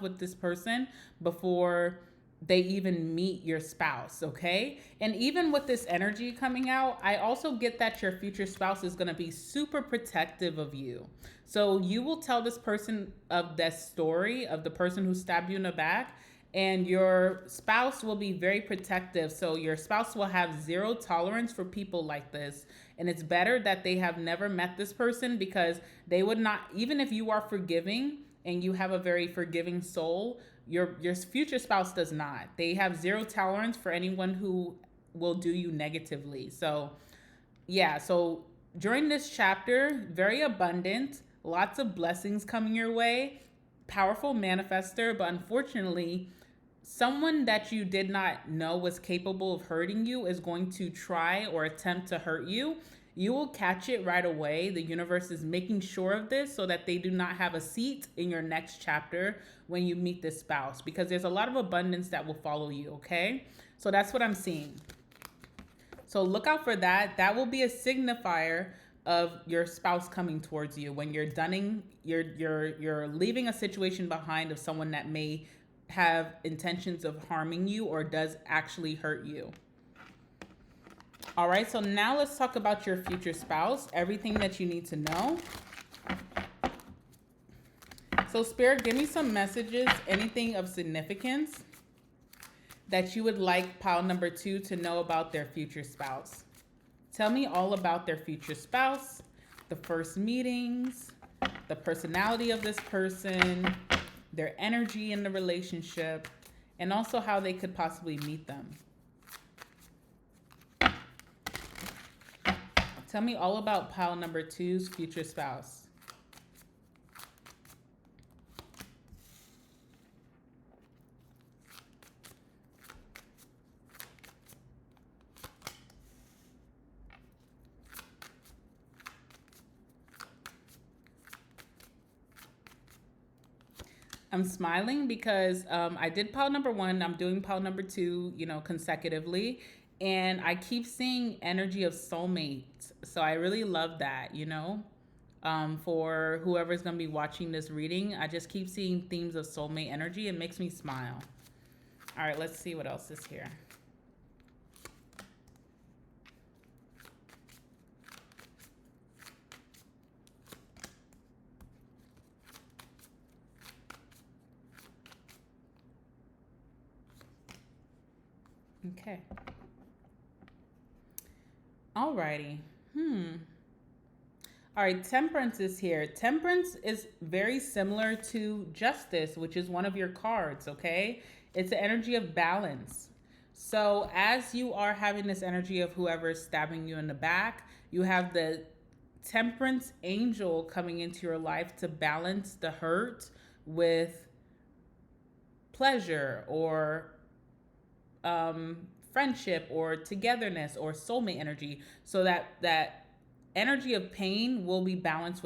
with this person before they even meet your spouse, okay? And even with this energy coming out, I also get that your future spouse is going to be super protective of you. So you will tell this person of that story of the person who stabbed you in the back, and your spouse will be very protective. So your spouse will have zero tolerance for people like this. And it's better that they have never met this person, because they would not, even if you are forgiving and you have a very forgiving soul, your future spouse does not. They have zero tolerance for anyone who will do you negatively. So yeah, so during this chapter, very abundant, lots of blessings coming your way, powerful manifester, but unfortunately, someone that you did not know was capable of hurting you is going to try or attempt to hurt you. You will catch it right away. The universe is making sure of this so that they do not have a seat in your next chapter when you meet this spouse, because there's a lot of abundance that will follow you, okay? So that's what I'm seeing. So look out for that. That will be a signifier of your spouse coming towards you when you're dunning, you're leaving a situation behind of someone that may have intentions of harming you or does actually hurt you. All right, so now let's talk about your future spouse, everything that you need to know. So Spirit, give me some messages, anything of significance that you would like pile number 2 to know about their future spouse. Tell me all about their future spouse, the first meetings, the personality of this person, their energy in the relationship, and also how they could possibly meet them. Tell me all about pile number 2's future spouse. I'm smiling because I did pile number 1. I'm doing pile number 2, consecutively. And I keep seeing energy of soulmates. So I really love that, For whoever's going to be watching this reading, I just keep seeing themes of soulmate energy. It makes me smile. All right, let's see what else is here. Okay. Alrighty. All right, Temperance is here. Temperance is very similar to Justice, which is one of your cards, okay? It's the energy of balance. So as you are having this energy of whoever is stabbing you in the back, you have the Temperance angel coming into your life to balance the hurt with pleasure or friendship or togetherness or soulmate energy, so that energy of pain will be balanced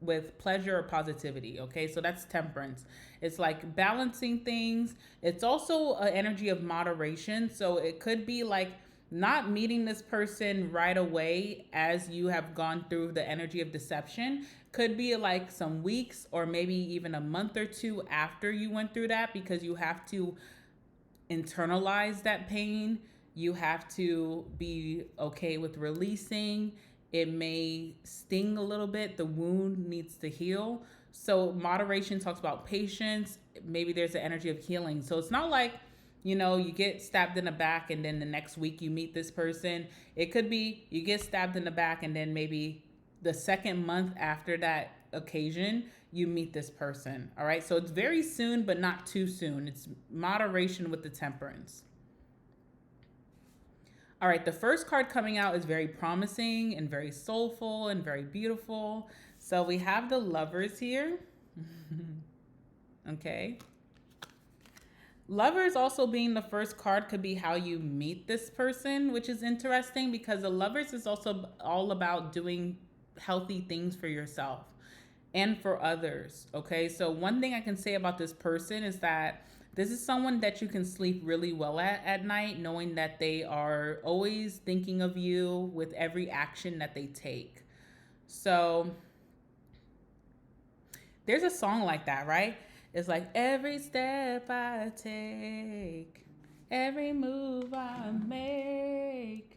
with pleasure or positivity. Okay, so that's Temperance. It's like balancing things. It's also an energy of moderation, so it could be like not meeting this person right away as you have gone through the energy of deception. Could be like some weeks or maybe even a month or 2 after you went through that, because you have to internalize that pain. You have to be okay with releasing. It may sting a little bit. The wound needs to heal. So moderation talks about patience. Maybe there's an energy of healing. So it's not like, you get stabbed in the back and then the next week you meet this person. It could be you get stabbed in the back and then maybe the second month after that occasion, you meet this person. All right. So it's very soon, but not too soon. It's moderation with the Temperance. All right. The first card coming out is very promising and very soulful and very beautiful. So we have the Lovers here. Okay. Lovers also being the first card could be how you meet this person, which is interesting because the Lovers is also all about doing healthy things for yourself and for others. Okay, so one thing I can say about this person is that this is someone that you can sleep really well at night, knowing that they are always thinking of you with every action that they take. So there's a song like that, right? It's like every step I take, every move I make,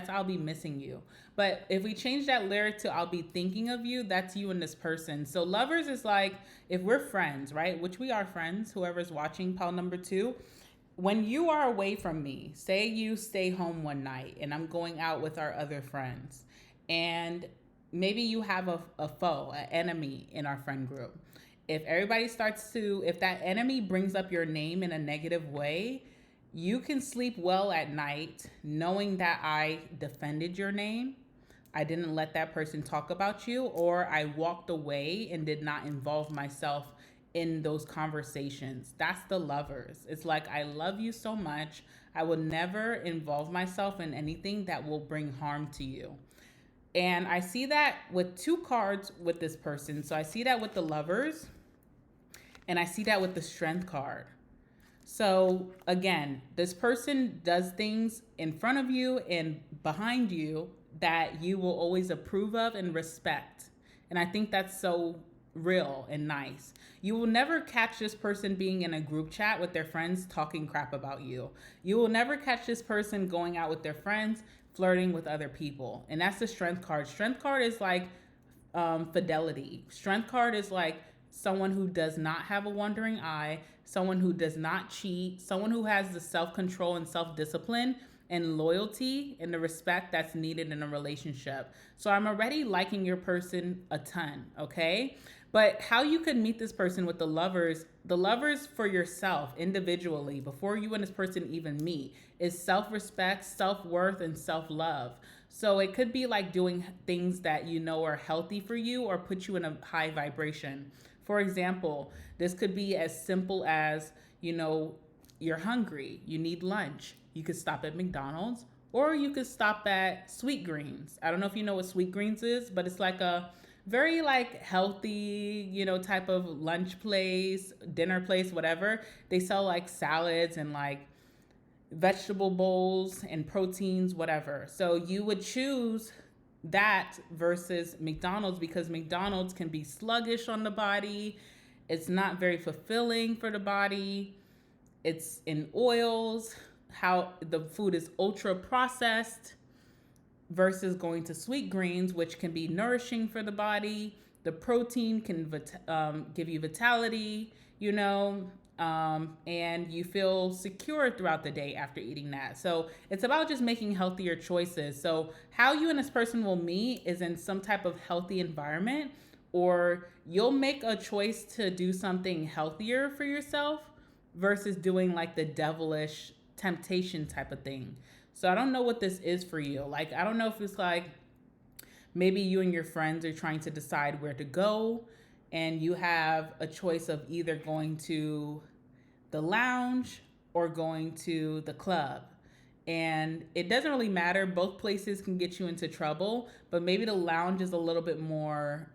I'll be missing you. But if we change that lyric to I'll be thinking of you, that's you and this person. So Lovers is like, if we're friends, right? Which we are friends, whoever's watching pile number 2. When you are away from me, say you stay home one night and I'm going out with our other friends, and maybe you have a foe, an enemy in our friend group. If that enemy brings up your name in a negative way, you can sleep well at night knowing that I defended your name. I didn't let that person talk about you, or I walked away and did not involve myself in those conversations. That's the Lovers. It's like, I love you so much. I will never involve myself in anything that will bring harm to you. And I see that with 2 cards with this person. So I see that with the Lovers, and I see that with the Strength card. So again, this person does things in front of you and behind you that you will always approve of and respect. And I think that's so real and nice. You will never catch this person being in a group chat with their friends talking crap about you. You will never catch this person going out with their friends flirting with other people. And that's the strength card. Strength card is like fidelity. Strength card is like someone who does not have a wandering eye, someone who does not cheat, someone who has the self control and self discipline and loyalty and the respect that's needed in a relationship. So I'm already liking your person a ton, okay? But how you could meet this person with the lovers for yourself individually before you and this person even meet is self respect, self worth, and self love. So it could be like doing things that you know are healthy for you or put you in a high vibration. For example, this could be as simple as, you're hungry, you need lunch. You could stop at McDonald's or you could stop at Sweet Greens. I don't know if you know what Sweet Greens is, but it's like a very like healthy, type of lunch place, dinner place, whatever. They sell like salads and like vegetable bowls and proteins, whatever. So you would choose that versus McDonald's because McDonald's can be sluggish on the body. It's not very fulfilling for the body. It's in oils, how the food is ultra processed versus going to Sweet Greens, which can be nourishing for the body. The protein can give you vitality, and you feel secure throughout the day after eating that. So it's about just making healthier choices. So how you and this person will meet is in some type of healthy environment, or you'll make a choice to do something healthier for yourself versus doing like the devilish temptation type of thing. So I don't know what this is for you. Like, I don't know if it's like maybe you and your friends are trying to decide where to go and you have a choice of either going to the lounge or going to the club. And it doesn't really matter. Both places can get you into trouble, but maybe the lounge is a little bit more,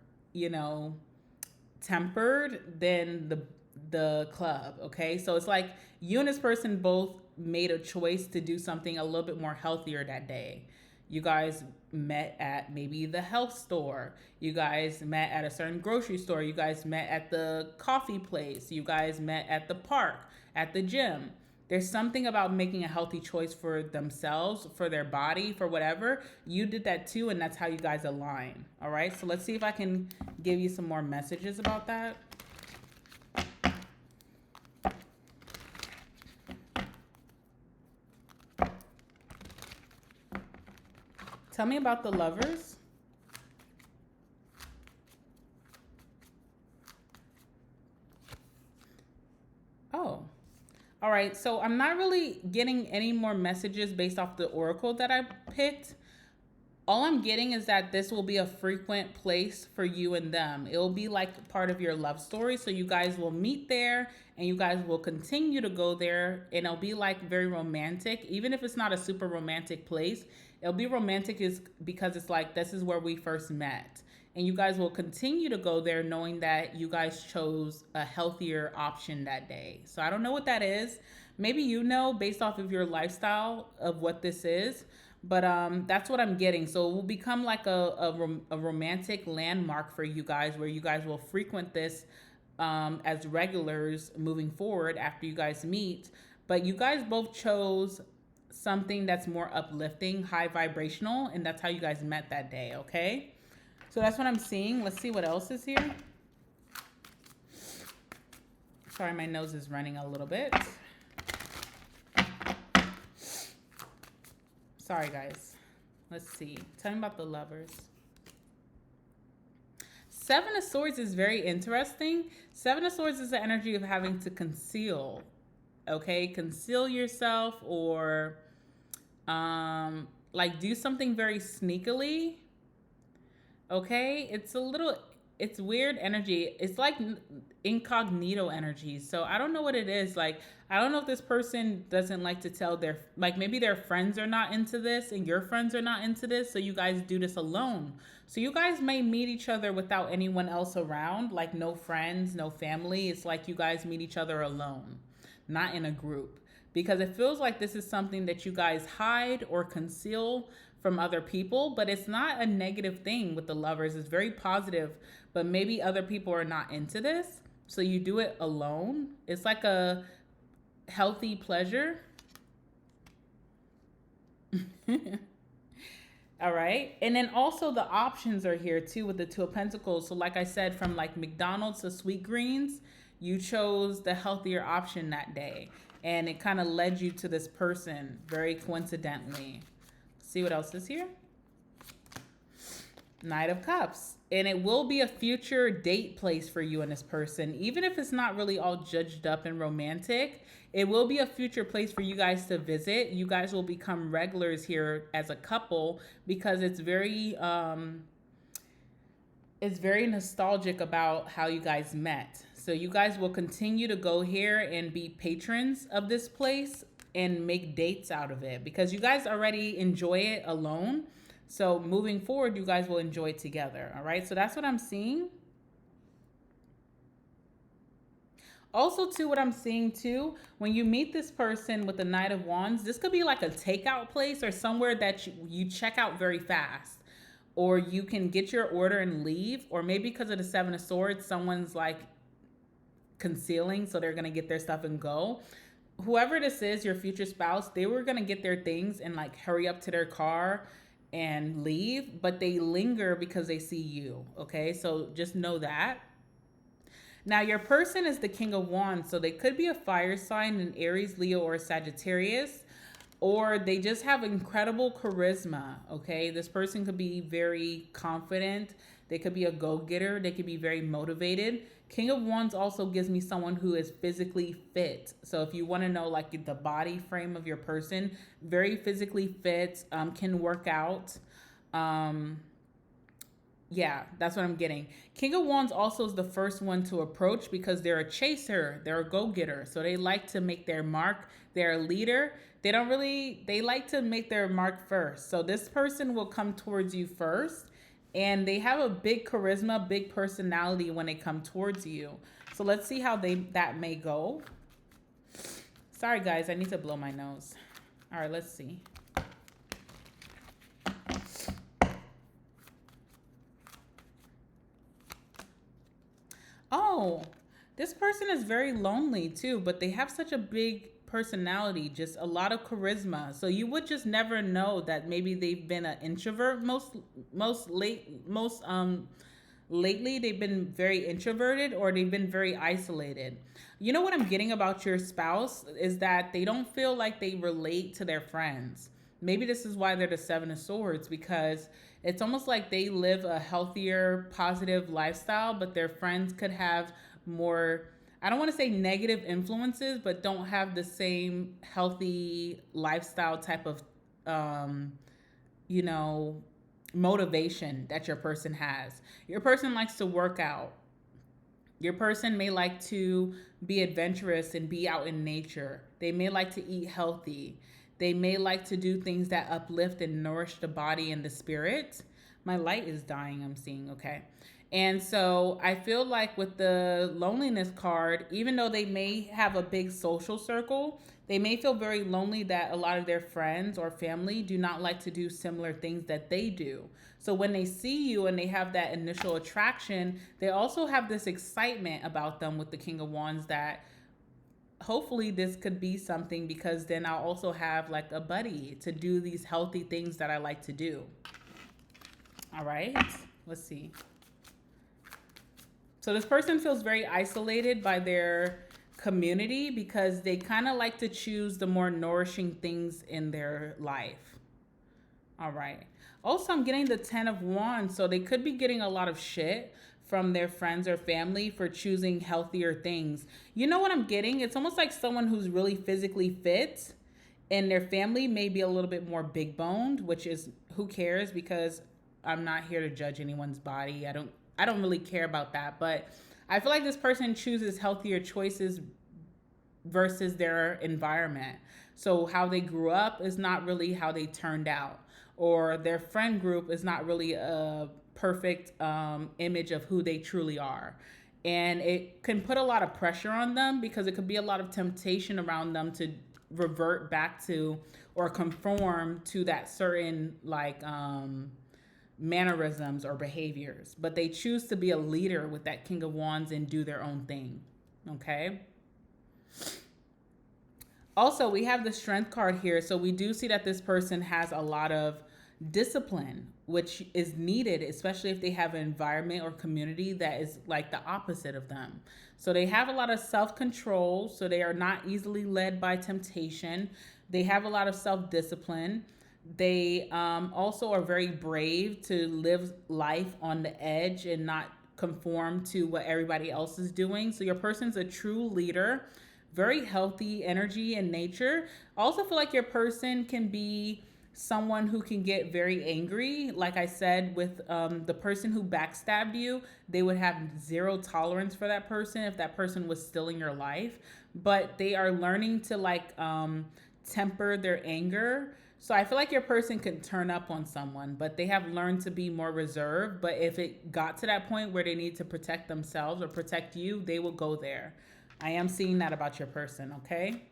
tempered than the club, okay? So it's like you and this person both made a choice to do something a little bit more healthier that day. You guys met at maybe the health store. You guys met at a certain grocery store. You guys met at the coffee place. You guys met at the park, at the gym. There's something about making a healthy choice for themselves, for their body, for whatever. You did that too, and that's how you guys align. All right, so let's see if I can give you some more messages about that. Tell me about the lovers. Oh, all right. So I'm not really getting any more messages based off the oracle that I picked. All I'm getting is that this will be a frequent place for you and them. It will be like part of your love story. So you guys will meet there and you guys will continue to go there. And it'll be like very romantic. Even if it's not a super romantic place, it'll be romantic is because it's like, this is where we first met. And you guys will continue to go there knowing that you guys chose a healthier option that day. So I don't know what that is. Maybe based off of your lifestyle of what this is. But that's what I'm getting. So it will become like a romantic landmark for you guys where you guys will frequent this as regulars moving forward after you guys meet. But you guys both chose something that's more uplifting, high vibrational, and that's how you guys met that day, okay? So that's what I'm seeing. Let's see what else is here. Sorry, my nose is running a little bit. Sorry, guys. Let's see. Tell me about the lovers. Seven of Swords is very interesting. Seven of Swords is the energy of having to conceal. Okay? Conceal yourself or do something very sneakily. Okay? It's weird energy. It's like incognito energy. So I don't know what it is. Like, I don't know if this person doesn't like to tell maybe their friends are not into this and your friends are not into this. So you guys do this alone. So you guys may meet each other without anyone else around, like no friends, no family. It's like you guys meet each other alone. not in a group. Because it feels like this is something that you guys hide or conceal from other people, but it's not a negative thing with the lovers. It's very positive, but maybe other people are not into this. So you do it alone. It's like a healthy pleasure. All right. And then also the options are here too with the Two of Pentacles. So like I said, from like McDonald's to Sweet Greens, you chose the healthier option that day. And it kind of led you to this person very coincidentally. See what else is here? Knight of Cups. And it will be a future date place for you and this person. Even if it's not really all judged up and romantic, it will be a future place for you guys to visit. You guys will become regulars here as a couple because it's very nostalgic about how you guys met. So you guys will continue to go here and be patrons of this place and make dates out of it because you guys already enjoy it alone. So moving forward, you guys will enjoy it together. All right. So that's what I'm seeing. Also, too, what I'm seeing, too, when you meet this person with the Knight of Wands, this could be like a takeout place or somewhere that you check out very fast. Or you can get your order and leave. Or maybe because of the Seven of Swords, someone's like concealing, so they're going to get their stuff and go. Whoever this is, your future spouse, they were going to get their things and like hurry up to their car and leave. But they linger because they see you. Okay, so just know that. Now, your person is the King of Wands, so they could be a fire sign, an Aries, Leo, or Sagittarius, or they just have incredible charisma, okay? This person could be very confident. They could be a go-getter. They could be very motivated. King of Wands also gives me someone who is physically fit. So if you want to know like the body frame of your person, very physically fit, can work out. Yeah, that's what I'm getting. King of Wands also is the first one to approach because they're a chaser. They're a go-getter. So they like to make their mark. They're a leader. They like to make their mark first. So this person will come towards you first. And they have a big charisma, big personality when they come towards you. So let's see how that may go. Sorry, guys. I need to blow my nose. All right, let's see. Oh, this person is very lonely too, but they have such a big personality, just a lot of charisma. So you would just never know that maybe they've been an introvert. Lately they've been very introverted or they've been very isolated. You know what I'm getting about your spouse is that they don't feel like they relate to their friends. Maybe this is why they're the Seven of Swords, because it's almost like they live a healthier, positive lifestyle, but their friends could have more, I don't want to say negative influences, but don't have the same healthy lifestyle type of, motivation that your person has. Your person likes to work out. Your person may like to be adventurous and be out in nature. They may like to eat healthy. They may like to do things that uplift and nourish the body and the spirit. My light is dying, I'm seeing, okay? And so I feel like with the loneliness card, even though they may have a big social circle, they may feel very lonely that a lot of their friends or family do not like to do similar things that they do. So when they see you and they have that initial attraction, they also have this excitement about them with the King of Wands that hopefully this could be something, because then I'll also have like a buddy to do these healthy things that I like to do. All right, let's see. So this person feels very isolated by their community because they kind of like to choose the more nourishing things in their life. All right. Also, I'm getting the 10 of Wands. So they could be getting a lot of shit from their friends or family for choosing healthier things. You know what I'm getting? It's almost like someone who's really physically fit and their family may be a little bit more big boned, which is, who cares, because I'm not here to judge anyone's body. I don't really care about that, but I feel like this person chooses healthier choices versus their environment. So how they grew up is not really how they turned out, or their friend group is not really a perfect image of who they truly are. And it can put a lot of pressure on them because it could be a lot of temptation around them to revert back to or conform to that certain like mannerisms or behaviors. But they choose to be a leader with that King of Wands and do their own thing. Okay. Also, we have the Strength card here. So we do see that this person has a lot of discipline, which is needed, especially if they have an environment or community that is like the opposite of them. So they have a lot of self-control. So they are not easily led by temptation. They have a lot of self-discipline. They also are very brave to live life on the edge and not conform to what everybody else is doing. So your person's a true leader, very healthy energy in nature. I also feel like your person can be someone who can get very angry. Like I said, with the person who backstabbed you, they would have zero tolerance for that person if that person was still in your life. But they are learning to like temper their anger. So I feel like your person can turn up on someone, but they have learned to be more reserved. But if it got to that point where they need to protect themselves or protect you, they will go there. I am seeing that about your person, okay?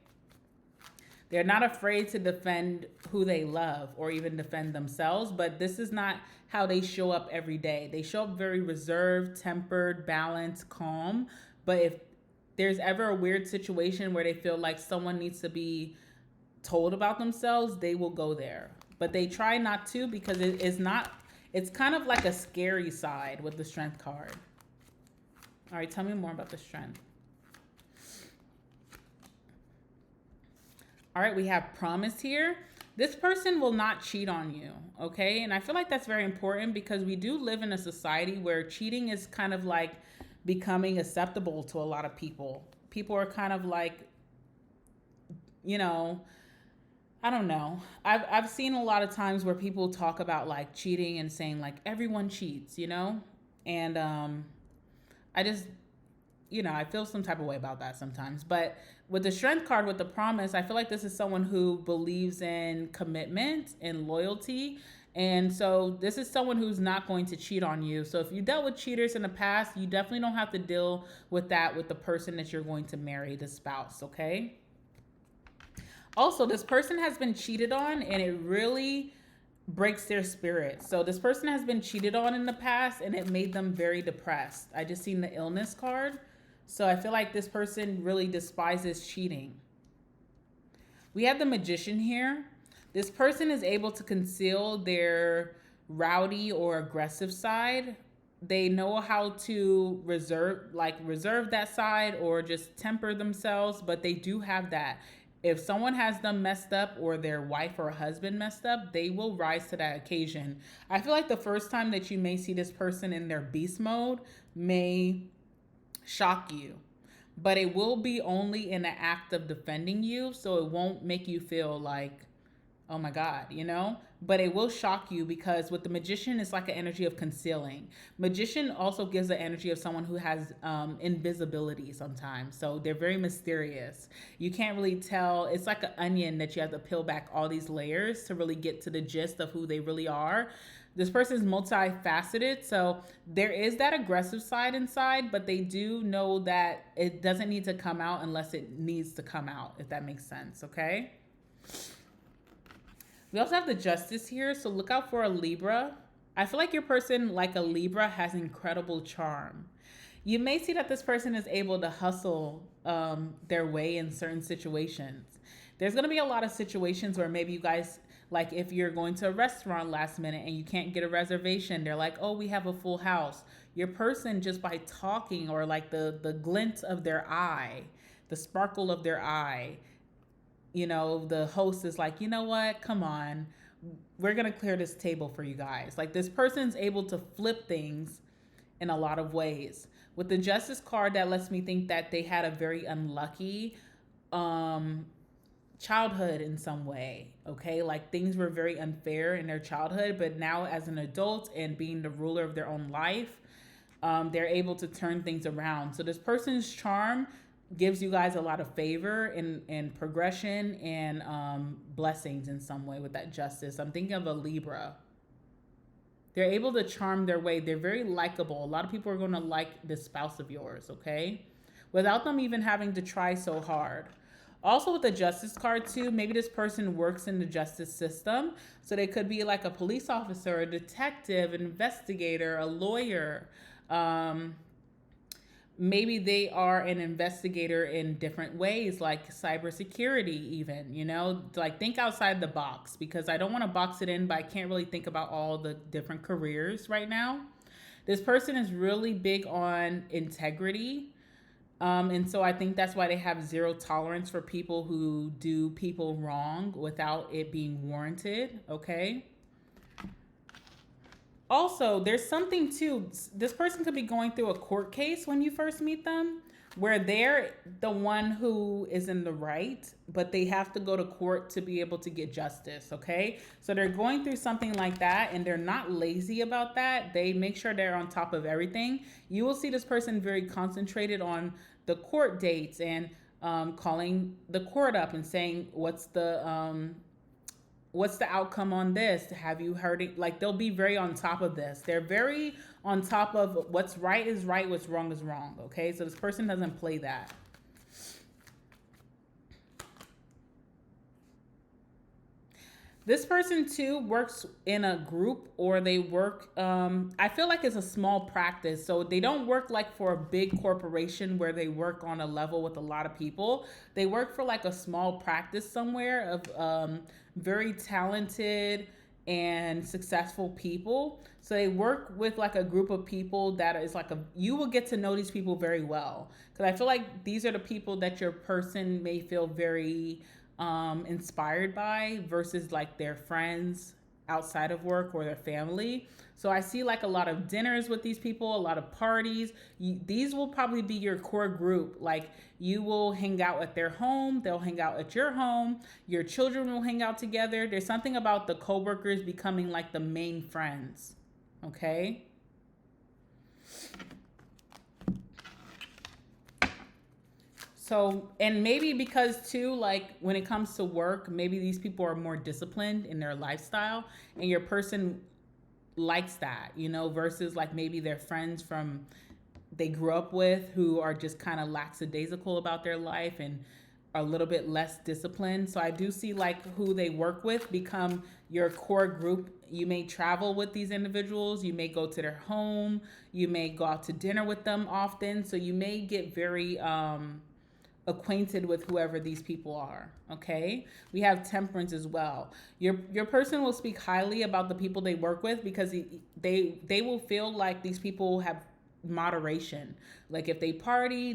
They're not afraid to defend who they love or even defend themselves, but this is not how they show up every day. They show up very reserved, tempered, balanced, calm. But if there's ever a weird situation where they feel like someone needs to be told about themselves, they will go there. But they try not to because it's kind of like a scary side with the Strength card. All right, tell me more about the Strength. All right, we have Promise here. This person will not cheat on you, okay? And I feel like that's very important because we do live in a society where cheating is kind of like becoming acceptable to a lot of people. People are kind of like, you know, I don't know. I've seen a lot of times where people talk about like cheating and saying like everyone cheats, you know? And I just, I feel some type of way about that sometimes. But with the Strength card, with the Promise, I feel like this is someone who believes in commitment and loyalty. And so this is someone who's not going to cheat on you. So if you dealt with cheaters in the past, you definitely don't have to deal with that with the person that you're going to marry, the spouse, okay? Also, this person has been cheated on and it really breaks their spirit. So this person has been cheated on in the past and it made them very depressed. I just seen the Illness card. So I feel like this person really despises cheating. We have the Magician here. This person is able to conceal their rowdy or aggressive side. They know how to reserve that side or just temper themselves, but they do have that. If someone has them messed up or their wife or husband messed up, they will rise to that occasion. I feel like the first time that you may see this person in their beast mode may shock you, but it will be only in the act of defending you. So it won't make you feel like, oh my God, but it will shock you because with the Magician, it's like an energy of concealing. Magician also gives the energy of someone who has invisibility sometimes. So they're very mysterious. You can't really tell. It's like an onion that you have to peel back all these layers to really get to the gist of who they really are. This person is multifaceted. So there is that aggressive side inside, but they do know that it doesn't need to come out unless it needs to come out, if that makes sense, okay? We also have the Justice here, so look out for a Libra. I feel like your person, like a Libra, has incredible charm. You may see that this person is able to hustle their way in certain situations. There's going to be a lot of situations where maybe you guys, like if you're going to a restaurant last minute and you can't get a reservation, they're like, oh, we have a full house. Your person, just by talking or like the glint of their eye, the sparkle of their eye, the host is like, you know what? Come on. We're going to clear this table for you guys. Like this person's able to flip things in a lot of ways. With the Justice card, that lets me think that they had a very unlucky childhood in some way. Okay. Like things were very unfair in their childhood, but now as an adult and being the ruler of their own life, they're able to turn things around. So this person's charm gives you guys a lot of favor and progression and blessings in some way with that Justice. I'm thinking of a Libra. They're able to charm their way. They're very likable. A lot of people are going to like this spouse of yours, okay? Without them even having to try so hard. Also with the justice card too, maybe this person works in the justice system. So they could be like a police officer, a detective, an investigator, a lawyer. Maybe they are an investigator in different ways, like cybersecurity even, you know, like think outside the box, because I don't want to box it in, but I can't really think about all the different careers right now. This person is really big on integrity. And so I think that's why they have zero tolerance for people who do people wrong without it being warranted, okay? Also, there's something too. This person could be going through a court case when you first meet them, where they're the one who is in the right, but they have to go to court to be able to get justice, okay? So they're going through something like that, and they're not lazy about that. They make sure they're on top of everything. You will see this person very concentrated on the court dates and calling the court up and saying, what's the outcome on this? Have you heard it? Like, they'll be very on top of this. They're very on top of what's right is right, what's wrong is wrong, okay? So this person doesn't play that. This person too works in a group, or they work, I feel like it's a small practice. So they don't work like for a big corporation where they work on a level with a lot of people. They work for like a small practice somewhere of very talented and successful people. So they work with like a group of people that is like you will get to know these people very well. Because I feel like these are the people that your person may feel very inspired by versus like their friends outside of work or their family. So I see like a lot of dinners with these people, a lot of parties. These will probably be your core group. Like you will hang out at their home, they'll hang out at your home, your children will hang out together. There's something about the coworkers becoming like the main friends. Okay? So, and maybe because too, like when it comes to work, maybe these people are more disciplined in their lifestyle, and your person likes that, you know, versus like maybe their friends from they grew up with who are just kind of lackadaisical about their life and are a little bit less disciplined. So I do see like who they work with become your core group. You may travel with these individuals, you may go to their home, you may go out to dinner with them often. So you may get very acquainted with whoever these people are, okay? We have temperance as well. Your person will speak highly about the people they work with because they will feel like these people have moderation. Like if they party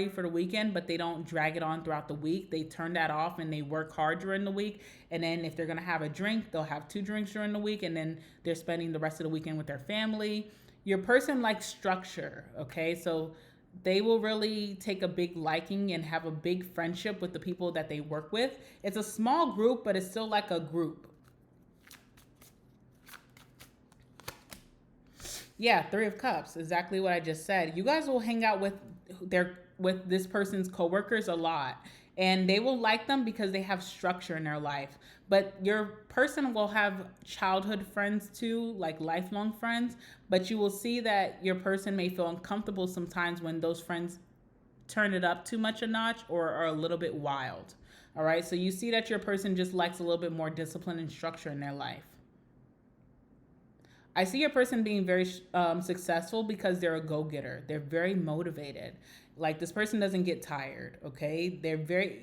for the weekend, but they don't drag it on throughout the week. They turn that off and they work hard during the week. And then if they're gonna have a drink, they'll have 2 drinks during the week, and then they're spending the rest of the weekend with their family. Your person likes structure, okay? So they will really take a big liking and have a big friendship with the people that they work with. It's a small group, but it's still like a group. Yeah, 3 of Cups, exactly what I just said. You guys will hang out with this person's coworkers a lot, and they will like them because they have structure in their life. But your person will have childhood friends too, like lifelong friends, but you will see that your person may feel uncomfortable sometimes when those friends turn it up too much a notch or are a little bit wild. All right, so you see that your person just likes a little bit more discipline and structure in their life. I see your person being very successful because they're a go-getter. They're very motivated. Like this person doesn't get tired, okay?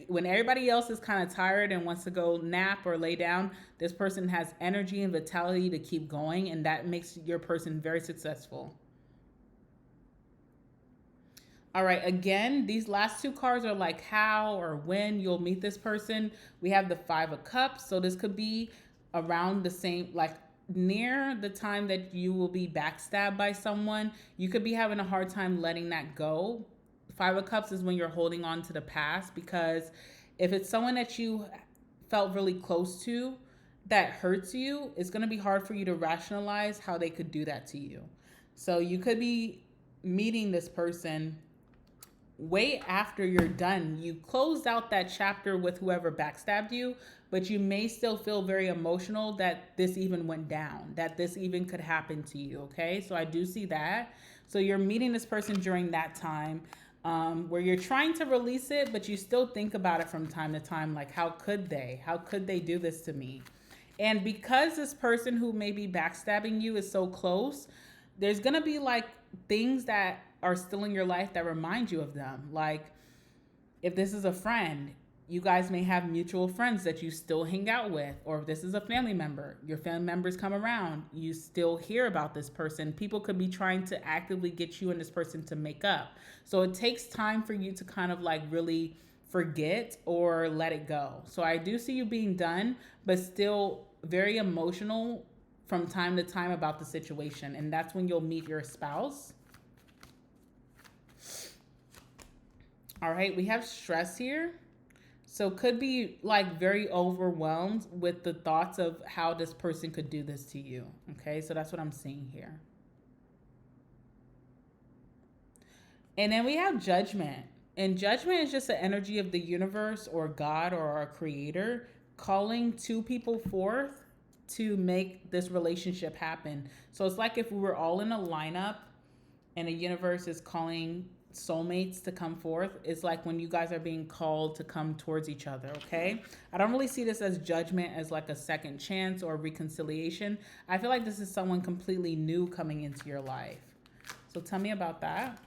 When everybody else is kind of tired and wants to go nap or lay down, this person has energy and vitality to keep going, and that makes your person very successful. All right, again, these last 2 cards are like how or when you'll meet this person. We have the 5 of Cups, so this could be around the same, like near the time that you will be backstabbed by someone. You could be having a hard time letting that go. 5 of Cups is when you're holding on to the past, because if it's someone that you felt really close to that hurts you, it's going to be hard for you to rationalize how they could do that to you. So you could be meeting this person way after you're done. You closed out that chapter with whoever backstabbed you, but you may still feel very emotional that this even went down, that this even could happen to you. Okay, so I do see that. So you're meeting this person during that time, where you're trying to release it, but you still think about it from time to time, like, how could they? How could they do this to me? And because this person who may be backstabbing you is so close, there's going to be like things that are still in your life that remind you of them. Like, if this is a friend, you guys may have mutual friends that you still hang out with. Or if this is a family member, your family members come around, you still hear about this person. People could be trying to actively get you and this person to make up. So it takes time for you to kind of like really forget or let it go. So I do see you being done, but still very emotional from time to time about the situation. And that's when you'll meet your spouse. All right, we have stress here. So could be like very overwhelmed with the thoughts of how this person could do this to you. Okay, so that's what I'm seeing here. And then we have judgment. And judgment is just the energy of the universe or God or our creator calling two people forth to make this relationship happen. So it's like if we were all in a lineup and the universe is calling soulmates to come forth. It's like when you guys are being called to come towards each other. Okay, I don't really see this as judgment, as like a second chance or reconciliation. I feel like this is someone completely new coming into your life. So tell me about that.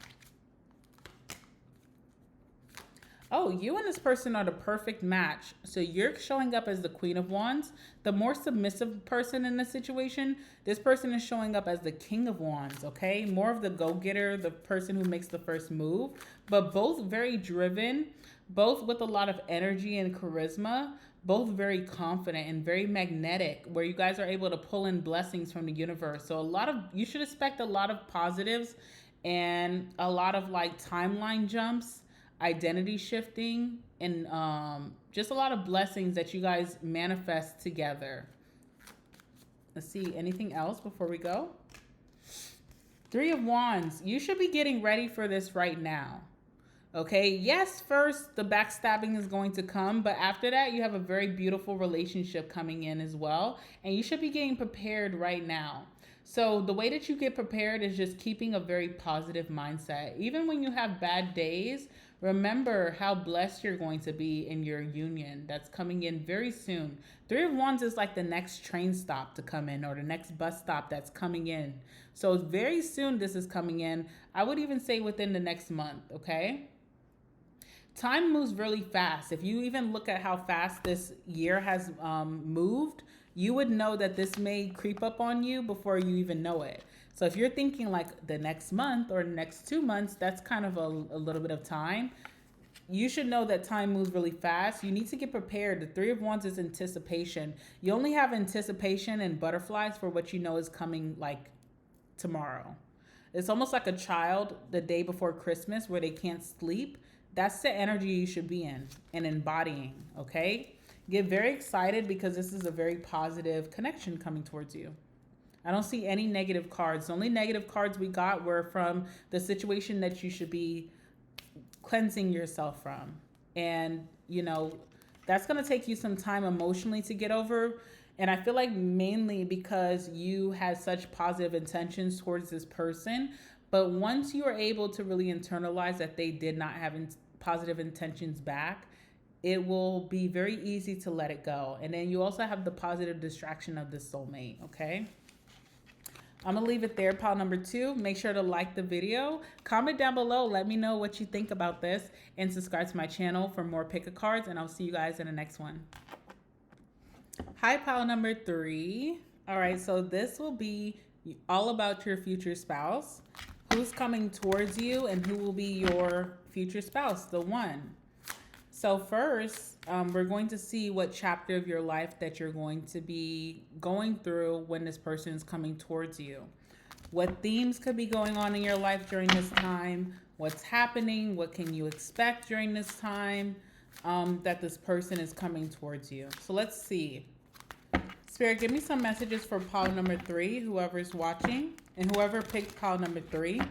Oh, you and this person are the perfect match. So you're showing up as the Queen of Wands. The more submissive person in this situation, this person is showing up as the King of Wands, okay? More of the go-getter, the person who makes the first move, but both very driven, both with a lot of energy and charisma, both very confident and very magnetic, where you guys are able to pull in blessings from the universe. So you should expect a lot of positives and a lot of like timeline jumps, identity shifting, and just a lot of blessings that you guys manifest together. Let's see, anything else before we go? Three of Wands. You should be getting ready for this right now. Okay, yes, first the backstabbing is going to come, but after that you have a very beautiful relationship coming in as well, and you should be getting prepared right now. So the way that you get prepared is just keeping a very positive mindset. Even when you have bad days, remember how blessed you're going to be in your union that's coming in very soon. Three of Wands is like the next train stop to come in, or the next bus stop that's coming in. So very soon this is coming in. I would even say within the next month, okay? Time moves really fast. If you even look at how fast this year has moved, you would know that this may creep up on you before you even know it. So if you're thinking like the next month or next 2 months, that's kind of a little bit of time. You should know that time moves really fast. You need to get prepared. The Three of Wands is anticipation. You only have anticipation and butterflies for what you know is coming like tomorrow. It's almost like a child the day before Christmas where they can't sleep. That's the energy you should be in and embodying, okay? Get very excited because this is a very positive connection coming towards you. I don't see any negative cards. The only negative cards we got were from the situation that you should be cleansing yourself from. And, you know, that's going to take you some time emotionally to get over. And I feel like mainly because you had such positive intentions towards this person. But once you are able to really internalize that they did not have positive intentions back, it will be very easy to let it go. And then you also have the positive distraction of the soulmate, okay? I'm going to leave it there, pile number 2. Make sure to like the video. Comment down below. Let me know what you think about this. And subscribe to my channel for more pick-a-cards. And I'll see you guys in the next one. Hi, pile number 3. All right, so this will be all about your future spouse. Who's coming towards you and who will be your future spouse, the one. So first, we're going to see what chapter of your life that you're going to be going through when this person is coming towards you. What themes could be going on in your life during this time? What's happening? What can you expect during this time that this person is coming towards you? So let's see. Spirit, give me some messages for pile number 3, whoever's watching, and whoever picked pile number 3.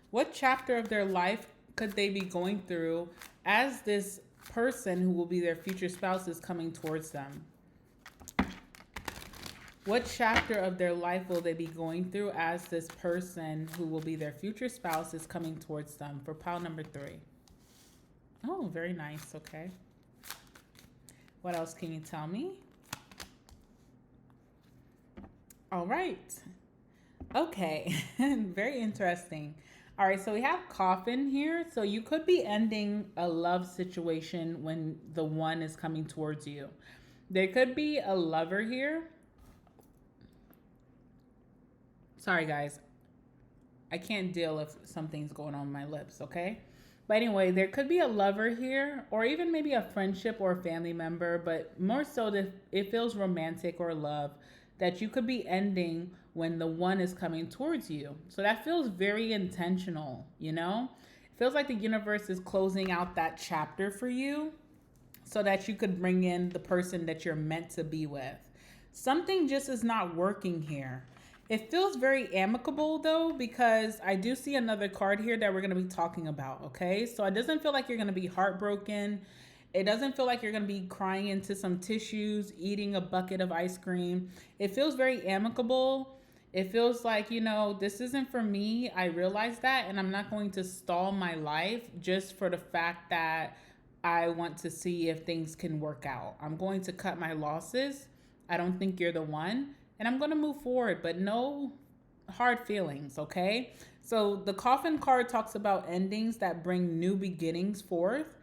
What chapter of their life could they be going through as this person who will be their future spouse is coming towards them? What chapter of their life will they be going through as this person who will be their future spouse is coming towards them for pile number 3? Oh, very nice. Okay. What else can you tell me? All right. Okay. Very interesting. All right, so we have coffin here. So you could be ending a love situation when the one is coming towards you. There could be a lover here. Sorry, guys. I can't deal if something's going on my lips, okay? But anyway, there could be a lover here, or even maybe a friendship or a family member, but more so that it feels romantic or love that you could be ending when the one is coming towards you. So that feels very intentional, you know? It feels like the universe is closing out that chapter for you so that you could bring in the person that you're meant to be with. Something just is not working here. It feels very amicable though, because I do see another card here that we're going to be talking about, okay? So it doesn't feel like you're going to be heartbroken. It doesn't feel like you're going to be crying into some tissues, eating a bucket of ice cream. It feels very amicable. It feels like, you know, this isn't for me. I realize that, and I'm not going to stall my life just for the fact that I want to see if things can work out. I'm going to cut my losses. I don't think you're the one. And I'm going to move forward, but no hard feelings, okay? So the coffin card talks about endings that bring new beginnings forth,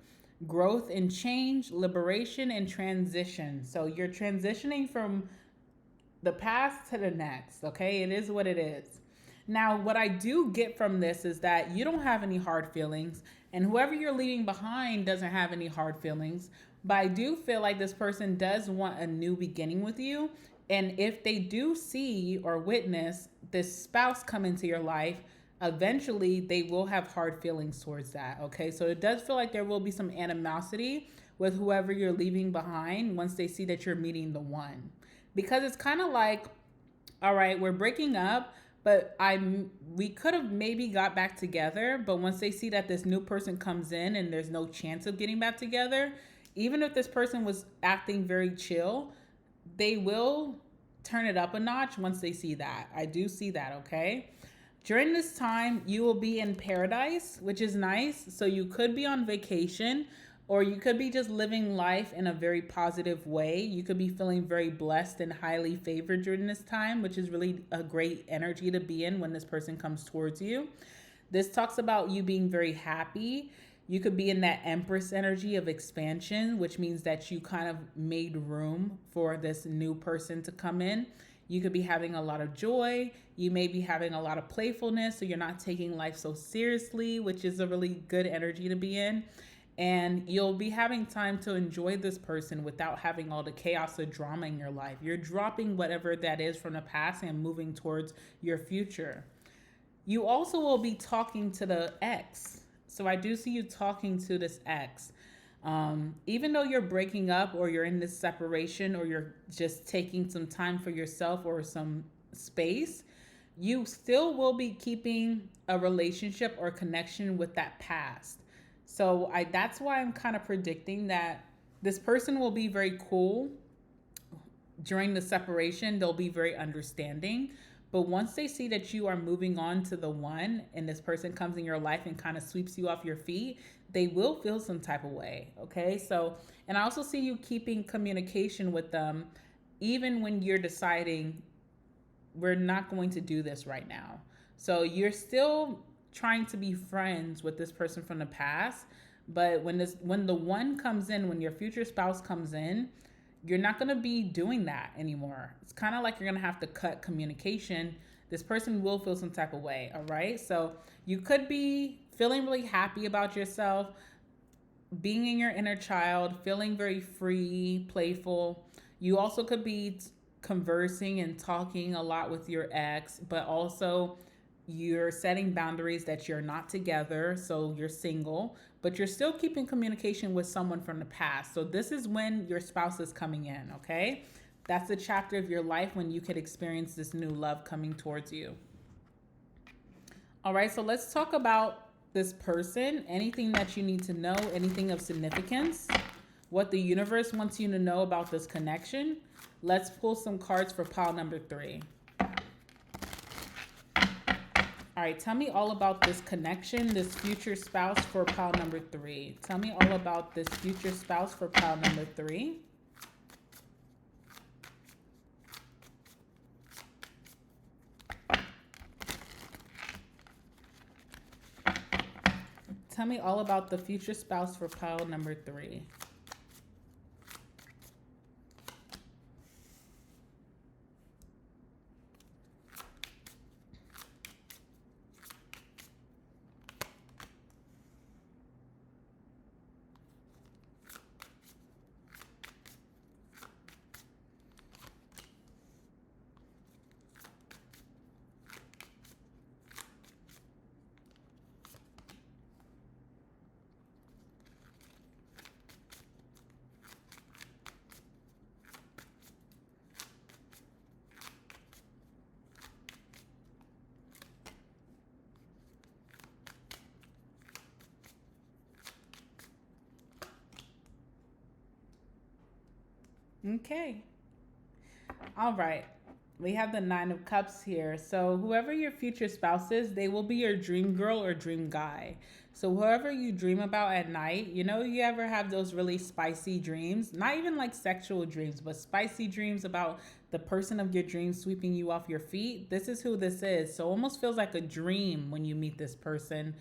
growth and change, liberation and transition. So you're transitioning from the past to the next, okay? It is what it is. Now, what I do get from this is that you don't have any hard feelings, and whoever you're leaving behind doesn't have any hard feelings. But I do feel like this person does want a new beginning with you. And if they do see or witness this spouse come into your life, eventually they will have hard feelings towards that, okay? So it does feel like there will be some animosity with whoever you're leaving behind once they see that you're meeting the one. Because it's kind of like, all right, we're breaking up, but we could have maybe got back together, but once they see that this new person comes in and there's no chance of getting back together, even if this person was acting very chill, they will turn it up a notch once they see that. I do see that, okay? During this time, you will be in paradise, which is nice. So you could be on vacation, or you could be just living life in a very positive way. You could be feeling very blessed and highly favored during this time, which is really a great energy to be in when this person comes towards you. This talks about you being very happy. You could be in that Empress energy of expansion, which means that you kind of made room for this new person to come in. You could be having a lot of joy. You may be having a lot of playfulness, so you're not taking life so seriously, which is a really good energy to be in. And you'll be having time to enjoy this person without having all the chaos or drama in your life. You're dropping whatever that is from the past and moving towards your future. You also will be talking to the ex. So I do see you talking to this ex. Even though you're breaking up or you're in this separation or you're just taking some time for yourself or some space, you still will be keeping a relationship or connection with that past. So that's why I'm kind of predicting that this person will be very cool during the separation. They'll be very understanding. But once they see that you are moving on to the one and this person comes in your life and kind of sweeps you off your feet, they will feel some type of way, okay? So, and I also see you keeping communication with them even when you're deciding we're not going to do this right now. So you're still trying to be friends with this person from the past, but when the one comes in, when your future spouse comes in, you're not going to be doing that anymore. It's kind of like you're going to have to cut communication. This person will feel some type of way, all right? So you could be feeling really happy about yourself, being in your inner child, feeling very free, playful. You also could be conversing and talking a lot with your ex, but also you're setting boundaries that you're not together, so you're single, but you're still keeping communication with someone from the past. So this is when your spouse is coming in, okay? That's the chapter of your life when you could experience this new love coming towards you. All right, so let's talk about this person. Anything that you need to know, anything of significance. what the universe wants you to know about this connection. Let's pull some cards for pile number 3. All right, tell me all about this connection, this future spouse for pile number 3. Tell me all about this future spouse for pile number 3. Tell me all about the future spouse for pile number 3. Okay. All right. We have the 9 of Cups here. So whoever your future spouse is, they will be your dream girl or dream guy. So whoever you dream about at night, you know, you ever have those really spicy dreams, not even like sexual dreams, but spicy dreams about the person of your dreams sweeping you off your feet. This is who this is. So almost feels like a dream when you meet this person.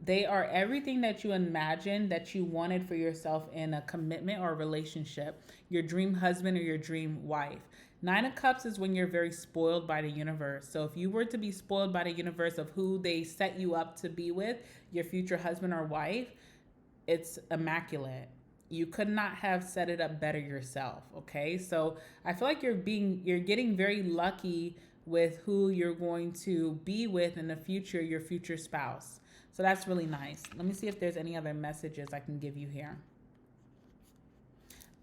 They are everything that you imagined that you wanted for yourself in a commitment or a relationship, your dream husband or your dream wife. 9 of Cups is when you're very spoiled by the universe. So if you were to be spoiled by the universe of who they set you up to be with, your future husband or wife, it's immaculate. You could not have set it up better yourself, okay? So I feel like you're getting very lucky with who you're going to be with in the future, your future spouse. So that's really nice. Let me see if there's any other messages I can give you here.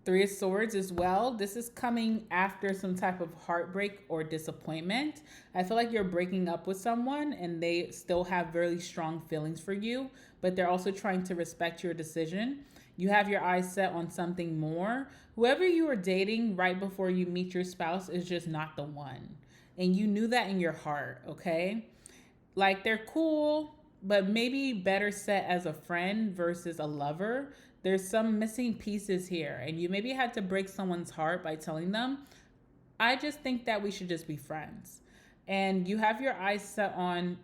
3 of Swords as well. This is coming after some type of heartbreak or disappointment. I feel like you're breaking up with someone and they still have very strong feelings for you, but they're also trying to respect your decision. You have your eyes set on something more. Whoever you were dating right before you meet your spouse is just not the one. And you knew that in your heart, okay? Like they're cool, but maybe better set as a friend versus a lover. There's some missing pieces here, and you maybe had to break someone's heart by telling them, I just think that we should just be friends. And you have your eyes set on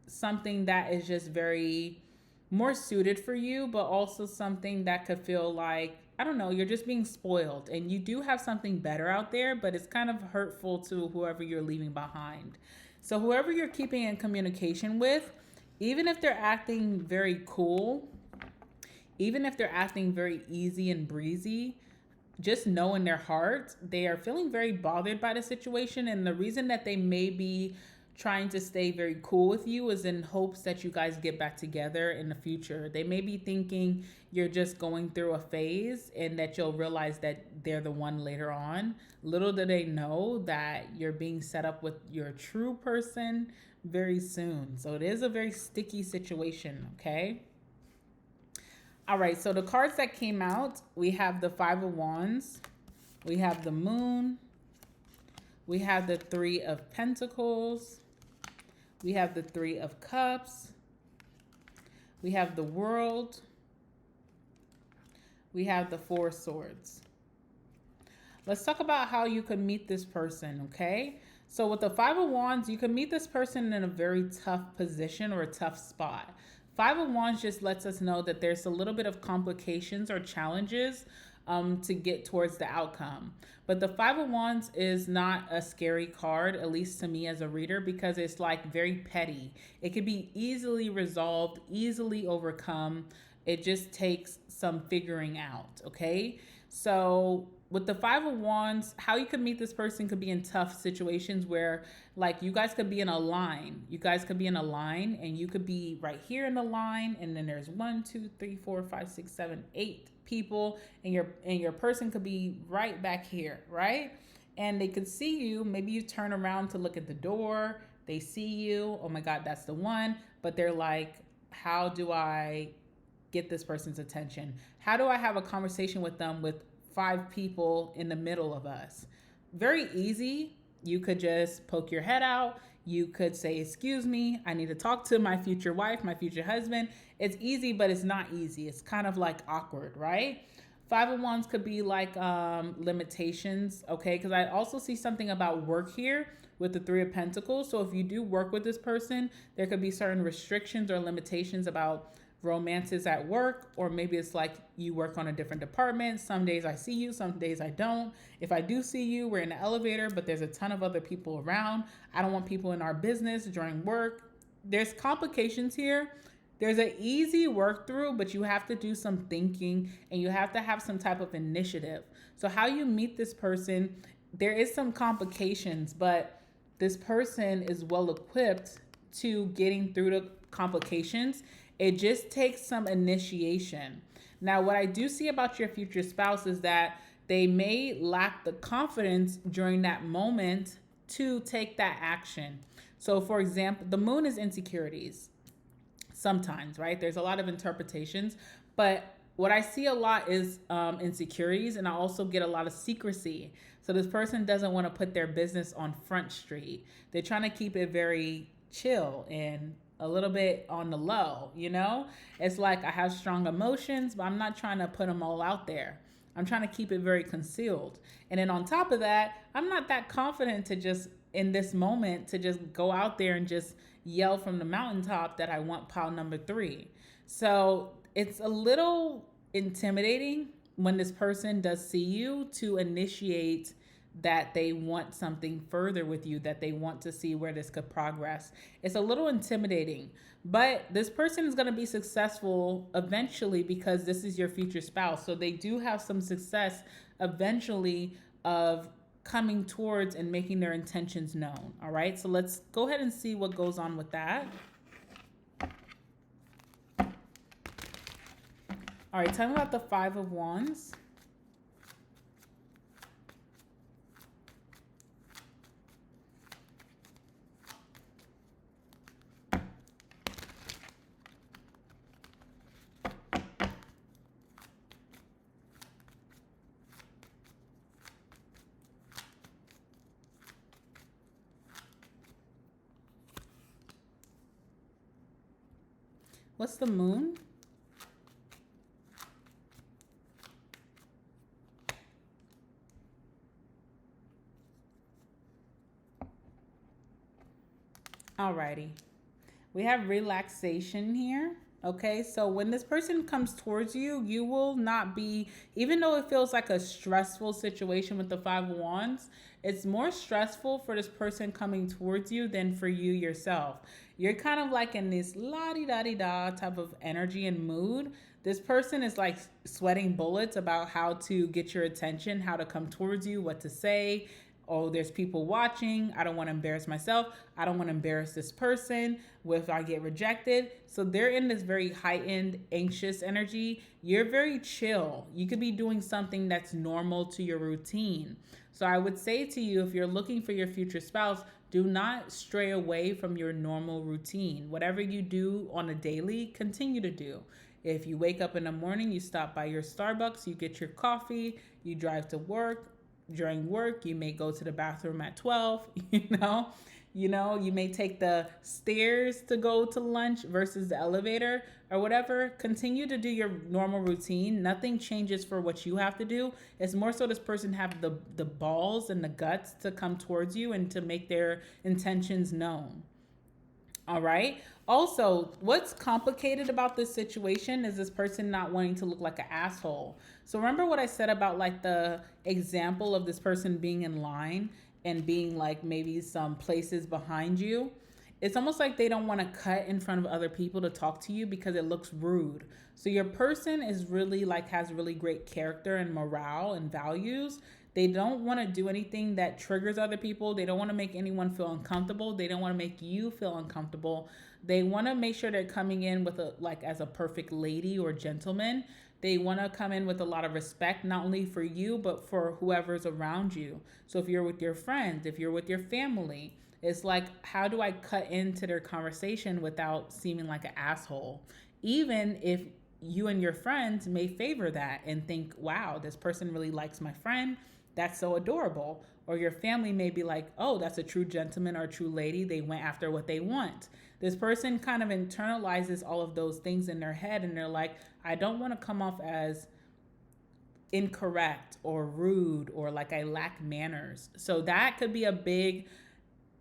something that is just very more suited for you, but also something that could feel like, I don't know, you're just being spoiled. And you do have something better out there, but it's kind of hurtful to whoever you're leaving behind. So whoever you're keeping in communication with, even if they're acting very cool, even if they're acting very easy and breezy, just know in their heart they are feeling very bothered by the situation. And the reason that they may be trying to stay very cool with you is in hopes that you guys get back together in the future. They may be thinking you're just going through a phase and that you'll realize that they're the one later on. Little do they know that you're being set up with your true person very soon. So it is a very sticky situation, okay? All right, so the cards that came out, we have the 5 of Wands, we have the Moon, we have the 3 of Pentacles, we have the 3 of Cups, we have the World, we have the 4 of Swords. Let's talk about how you could meet this person, okay? So with the 5 of Wands, you can meet this person in a very tough position or a tough spot. 5 of Wands just lets us know that there's a little bit of complications or challenges to get towards the outcome. But the 5 of Wands is not a scary card, at least to me as a reader, because it's like very petty. It can be easily resolved, easily overcome. It just takes some figuring out, okay? So with the 5 of Wands, how you could meet this person could be in tough situations where like you guys could be in a line. You guys could be in a line and you could be right here in the line. And then there's 1, 2, 3, 4, 5, 6, 7, 8 people. And your person could be right back here, right? And they could see you. Maybe you turn around to look at the door. They see you. Oh my God, that's the one. But they're like, how do I get this person's attention? How do I have a conversation with them with 5 people in the middle of us? Very easy. You could just poke your head out. You could say, excuse me, I need to talk to my future wife, my future husband. It's easy, but it's not easy. It's kind of like awkward, right? Five of Wands could be like limitations, okay? Because I also see something about work here with the Three of Pentacles. So if you do work with this person, there could be certain restrictions or limitations about romances at work, or maybe it's like you work on a different department. Some days I see you, some days I don't. If I do see you, we're in the elevator, but there's a ton of other people around. I don't want people in our business during work. There's complications here. There's an easy work through, but you have to do some thinking and you have to have some type of initiative. So how you meet this person, there is some complications, but this person is well equipped to getting through the complications. It just takes some initiation. Now, what I do see about your future spouse is that they may lack the confidence during that moment to take that action. So, for example, the moon is insecurities sometimes, right? There's a lot of interpretations, but what I see a lot is insecurities, and I also get a lot of secrecy. So this person doesn't want to put their business on Front Street. They're trying to keep it very chill and a little bit on the low, you know? It's like I have strong emotions, but I'm not trying to put them all out there. I'm trying to keep it very concealed. And then on top of that, I'm not that confident to just, in this moment, to just go out there and just yell from the mountaintop that I want pile number 3. So it's a little intimidating when this person does see you to initiate that they want something further with you, that they want to see where this could progress. It's a little intimidating, but this person is going to be successful eventually because this is your future spouse. So they do have some success eventually of coming towards and making their intentions known. All right, so let's go ahead and see what goes on with that. All right, tell me about the Five of Wands. What's the moon? Alrighty. We have relaxation here. Okay, so when this person comes towards you, you will not be, even though it feels like a stressful situation with the Five of Wands, it's more stressful for this person coming towards you than for you yourself. You're kind of like in this la-di-da-di-da type of energy and mood. This person is like sweating bullets about how to get your attention, how to come towards you, what to say. Oh, there's people watching. I don't want to embarrass myself. I don't want to embarrass this person if I get rejected. So they're in this very heightened, anxious energy. You're very chill. You could be doing something that's normal to your routine. So I would say to you, if you're looking for your future spouse, do not stray away from your normal routine. Whatever you do on a daily, continue to do. If you wake up in the morning, you stop by your Starbucks, you get your coffee, you drive to work. During work, you may go to the bathroom at 12, you may take the stairs to go to lunch versus the elevator or whatever. Continue to do your normal routine. Nothing changes for what you have to do. It's more so this person have the balls and the guts to come towards you and to make their intentions known. All right. Also, what's complicated about this situation is this person not wanting to look like an asshole. So remember what I said about like the example of this person being in line and being like maybe some places behind you. It's almost like they don't want to cut in front of other people to talk to you because it looks rude. So your person is really like has really great character and morale and values. They don't want to do anything that triggers other people. They don't want to make anyone feel uncomfortable. They don't want to make you feel uncomfortable. They want to make sure they're coming in with as a perfect lady or gentleman. They want to come in with a lot of respect, not only for you, but for whoever's around you. So if you're with your friends, if you're with your family, it's like, how do I cut into their conversation without seeming like an asshole? Even if you and your friends may favor that and think, wow, this person really likes my friend. That's so adorable. Or your family may be like, oh, that's a true gentleman or a true lady. They went after what they want. This person kind of internalizes all of those things in their head, and they're like, I don't want to come off as incorrect or rude or like I lack manners. So that could be a big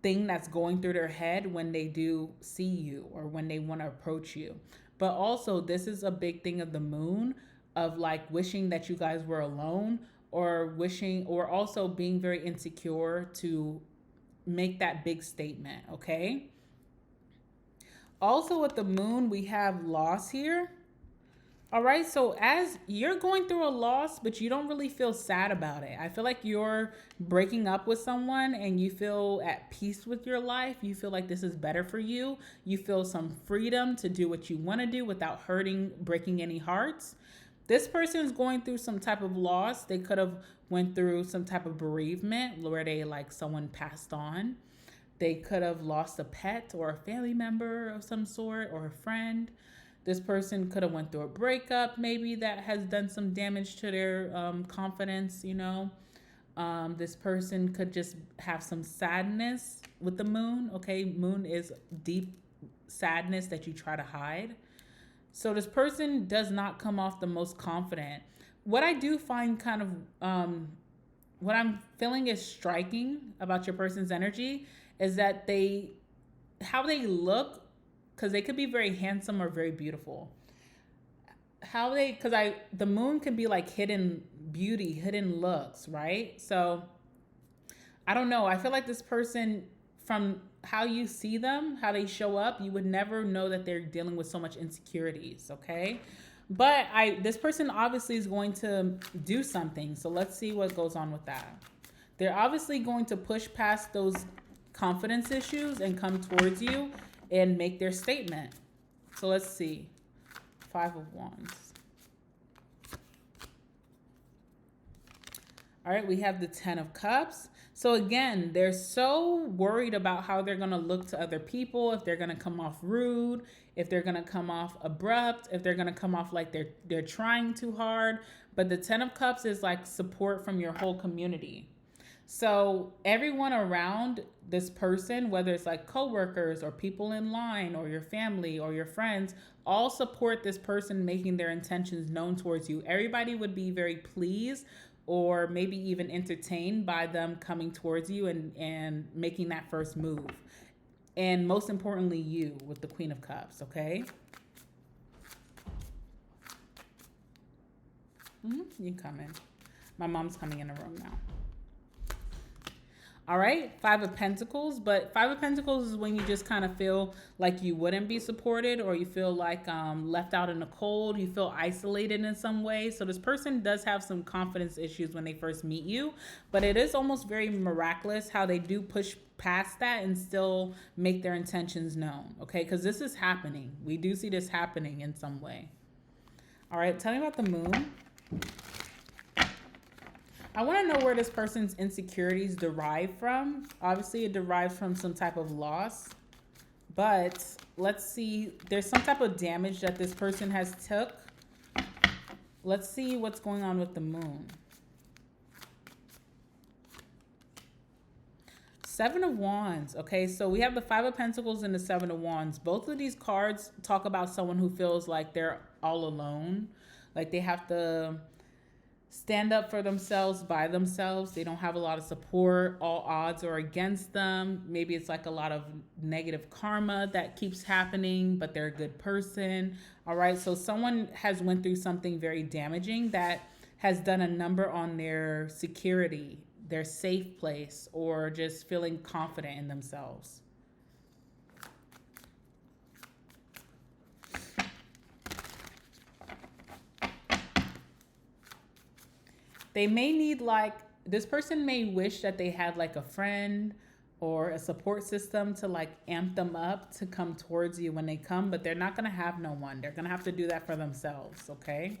thing that's going through their head when they do see you or when they want to approach you. But also, this is a big thing of the moon, of like wishing that you guys were alone, or wishing, or also being very insecure to make that big statement, okay? Also with the moon, we have loss here. All right, so as you're going through a loss, but you don't really feel sad about it. I feel like you're breaking up with someone and you feel at peace with your life. You feel like this is better for you. You feel some freedom to do what you want to do without hurting, breaking any hearts. This person is going through some type of loss. They could have went through some type of bereavement where they like someone passed on. They could have lost a pet or a family member of some sort or a friend. This person could have went through a breakup maybe that has done some damage to their confidence, you know. This person could just have some sadness with the moon, okay? Moon is deep sadness that you try to hide. So this person does not come off the most confident. What I do find kind of, what I'm feeling is striking about your person's energy is that how they look, because they could be very handsome or very beautiful. The moon can be like hidden beauty, hidden looks, right? So I don't know. I feel like this person, from how you see them, how they show up, you would never know that they're dealing with so much insecurities, okay? But this person obviously is going to do something. So let's see what goes on with that. They're obviously going to push past those confidence issues and come towards you and make their statement. So let's see. 5 of Wands. All right, we have the 10 of Cups. So again, they're so worried about how they're going to look to other people, if they're going to come off rude, if they're going to come off abrupt, if they're going to come off like they're trying too hard. But the 10 of Cups is like support from your whole community. So everyone around this person, whether it's like coworkers or people in line or your family or your friends, all support this person making their intentions known towards you. Everybody would be very pleased or maybe even entertained by them coming towards you and making that first move. And most importantly, you with the Queen of Cups, okay? You come in. My mom's coming in the room now. All right, 5 of Pentacles. But 5 of Pentacles is when you just kind of feel like you wouldn't be supported, or you feel like left out in the cold. You feel isolated in some way. So this person does have some confidence issues when they first meet you. But it is almost very miraculous how they do push past that and still make their intentions known. Okay, because this is happening. We do see this happening in some way. All right, tell me about the moon. I want to know where this person's insecurities derive from. Obviously, it derives from some type of loss. But let's see. There's some type of damage that this person has took. Let's see what's going on with the moon. 7 of Wands. Okay, so we have the 5 of Pentacles and the 7 of Wands. Both of these cards talk about someone who feels like they're all alone. Like they have to stand up for themselves by themselves. They don't have a lot of support. All odds are against them. Maybe it's like a lot of negative karma that keeps happening, but they're a good person. All right, so someone has went through something very damaging that has done a number on their security, their safe place, or just feeling confident in themselves. They may need this person may wish that they had like a friend or a support system to like amp them up to come towards you when they come, but they're not going to have no one. They're going to have to do that for themselves, okay?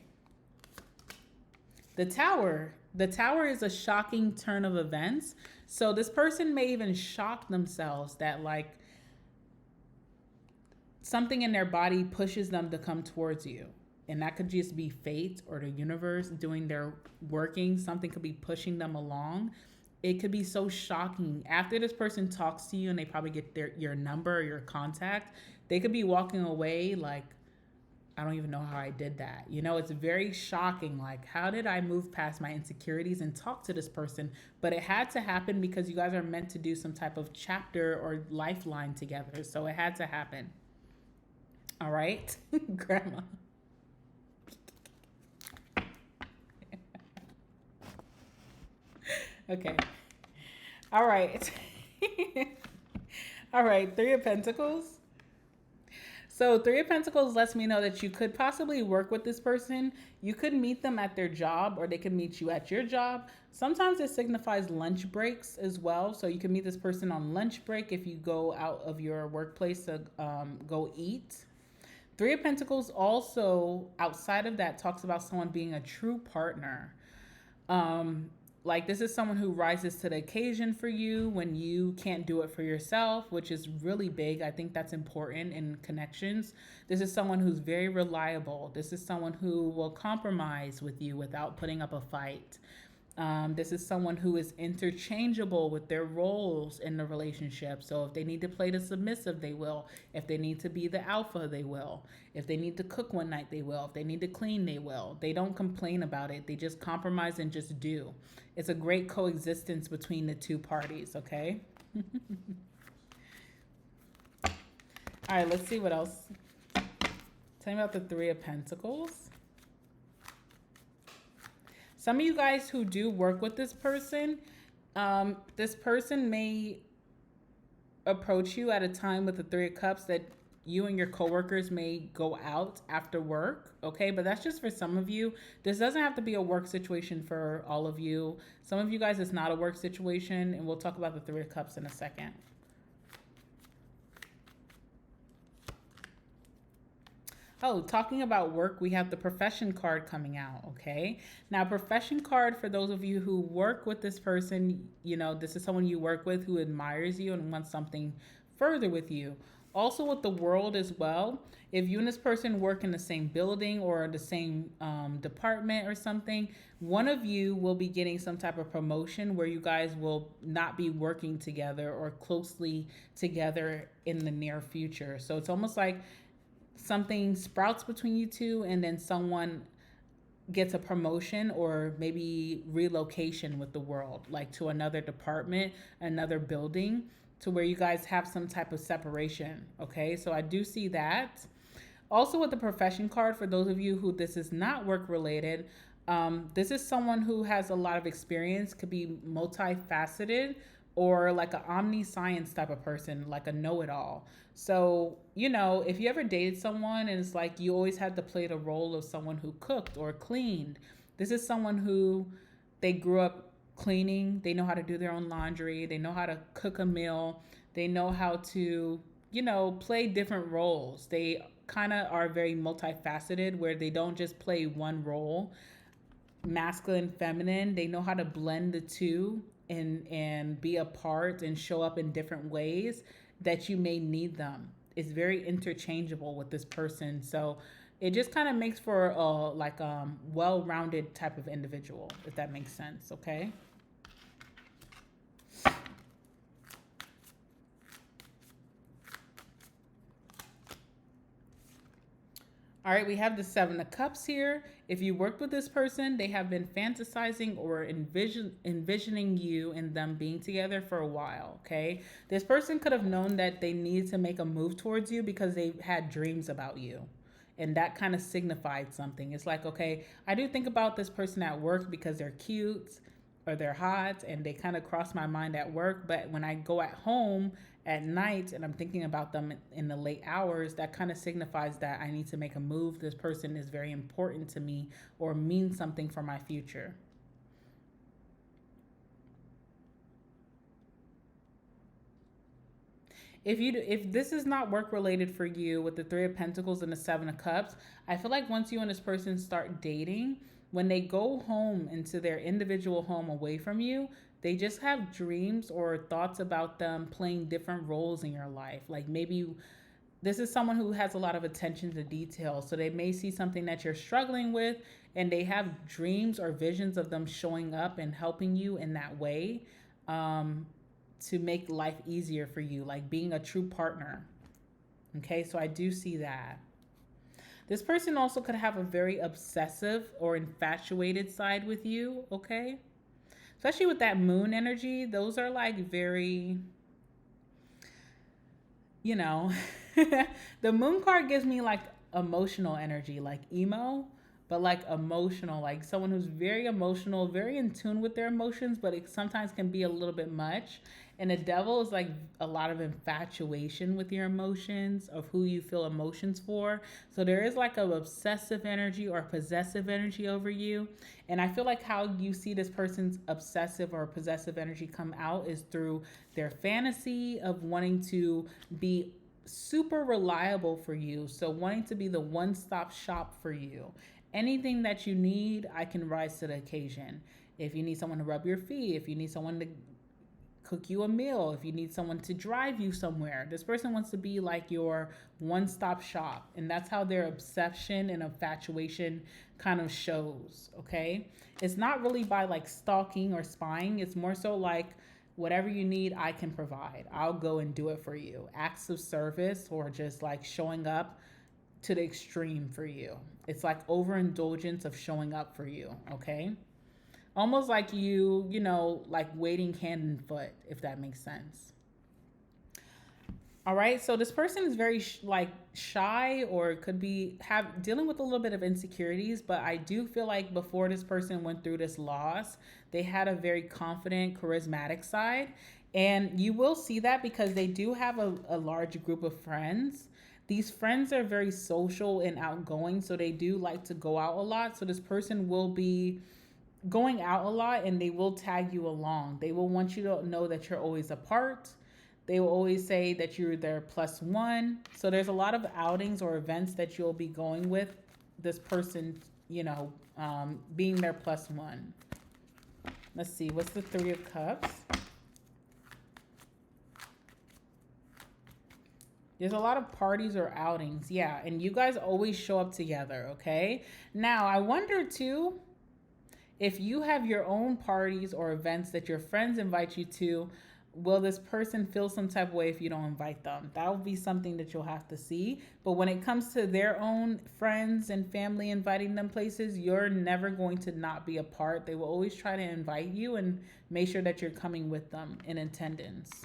The Tower. The Tower is a shocking turn of events. So this person may even shock themselves that like something in their body pushes them to come towards you. and that could just be fate or the universe doing their working. Something could be pushing them along. It could be so shocking. After this person talks to you and they probably get your number or your contact, they could be walking away like, I don't even know how I did that. It's very shocking. Like, how did I move past my insecurities and talk to this person? But it had to happen because you guys are meant to do some type of chapter or lifeline together. So it had to happen. All right, Grandma. Okay. All right. All right, Three of Pentacles. So Three of Pentacles lets me know that you could possibly work with this person. You could meet them at their job or they could meet you at your job. Sometimes it signifies lunch breaks as well. So you can meet this person on lunch break if you go out of your workplace to go eat. Three of Pentacles also, outside of that, talks about someone being a true partner. Like, this is someone who rises to the occasion for you when you can't do it for yourself, which is really big. I think that's important in connections. This is someone who's very reliable. This is someone who will compromise with you without putting up a fight. This is someone who is interchangeable with their roles in the relationship. So if they need to play the submissive, they will. If they need to be the alpha, they will. If they need to cook one night, they will. If they need to clean, they will. They don't complain about it. They just compromise and just do. It's a great coexistence between the two parties, okay? All right, let's see what else. Tell me about the Three of Pentacles. Some of you guys who do work with this person may approach you at a time with the Three of Cups that you and your coworkers may go out after work, okay? But that's just for some of you. This doesn't have to be a work situation for all of you. Some of you guys, it's not a work situation, and we'll talk about the Three of Cups in a second. Oh, talking about work, we have the profession card coming out, okay? Now, profession card, for those of you who work with this person, this is someone you work with who admires you and wants something further with you. Also with the world as well, if you and this person work in the same building or the same department or something, one of you will be getting some type of promotion where you guys will not be working together or closely together in the near future. So it's almost like something sprouts between you two and then someone gets a promotion or maybe relocation with the world, like to another department, another building, to where you guys have some type of separation, okay? So I do see that. Also with the profession card, for those of you who this is not work related, this is someone who has a lot of experience, could be multifaceted, or like an omniscience type of person, like a know-it-all. So, if you ever dated someone and it's like you always had to play the role of someone who cooked or cleaned, this is someone who they grew up cleaning, they know how to do their own laundry, they know how to cook a meal, they know how to, play different roles. They kind of are very multifaceted where they don't just play one role, masculine, feminine. They know how to blend the two and be a part and show up in different ways that you may need them. It's very interchangeable with this person. So it just kind of makes for a well-rounded type of individual, if that makes sense, okay? All right, we have the Seven of Cups here. If you worked with this person, they have been fantasizing or envisioning you and them being together for a while, okay? This person could have known that they needed to make a move towards you because they had dreams about you. And that kind of signified something. It's like, okay, I do think about this person at work because they're cute or they're hot and they kind of cross my mind at work. But when I go at home at night and I'm thinking about them in the late hours, that kind of signifies that I need to make a move. This person is very important to me or means something for my future. If this is not work related for you with the Three of Pentacles and the Seven of Cups, I feel like once you and this person start dating, when they go home into their individual home away from you, they just have dreams or thoughts about them playing different roles in your life. Like maybe This is someone who has a lot of attention to detail. So they may see something that you're struggling with, and they have dreams or visions of them showing up and helping you in that way, um, to make life easier for you, like being a true partner. Okay, so I do see that. This person also could have a very obsessive or infatuated side with you, okay? Especially with that moon energy, those are like very, you know, the moon card gives me like emotional energy, like emo, but like emotional, like someone who's very emotional, very in tune with their emotions, but it sometimes can be a little bit much. And the devil is like a lot of infatuation with your emotions, of who you feel emotions for. So there is like a obsessive energy or possessive energy over you. And I feel like how you see this person's obsessive or possessive energy come out is through their fantasy of wanting to be super reliable for you. So wanting to be the one-stop shop for you. Anything that you need, I can rise to the occasion. If you need someone to rub your feet, if you need someone to cook you a meal, if you need someone to drive you somewhere, this person wants to be like your one-stop shop. And that's how their obsession and infatuation kind of shows, okay? It's not really by like stalking or spying. It's more so like, whatever you need, I can provide. I'll go and do it for you. Acts of service, or just like showing up to the extreme for you. It's like overindulgence of showing up for you, okay? Almost like you know, like waiting hand and foot, if that makes sense. All right, so this person is very like shy, or could be have dealing with a little bit of insecurities, but I do feel like before this person went through this loss, they had a very confident, charismatic side. And you will see that because they do have a large group of friends. These friends are very social and outgoing, so they do like to go out a lot. So this person will be going out a lot, and they will tag you along. They will want you to know that you're always apart. They will always say that you're their plus one. So there's a lot of outings or events that you'll be going with this person, being their plus one. Let's see, what's the Three of Cups? There's a lot of parties or outings. Yeah, and you guys always show up together, okay? Now, I wonder too, if you have your own parties or events that your friends invite you to, will this person feel some type of way if you don't invite them? That will be something that you'll have to see. But when it comes to their own friends and family inviting them places, you're never going to not be a part. They will always try to invite you and make sure that you're coming with them in attendance.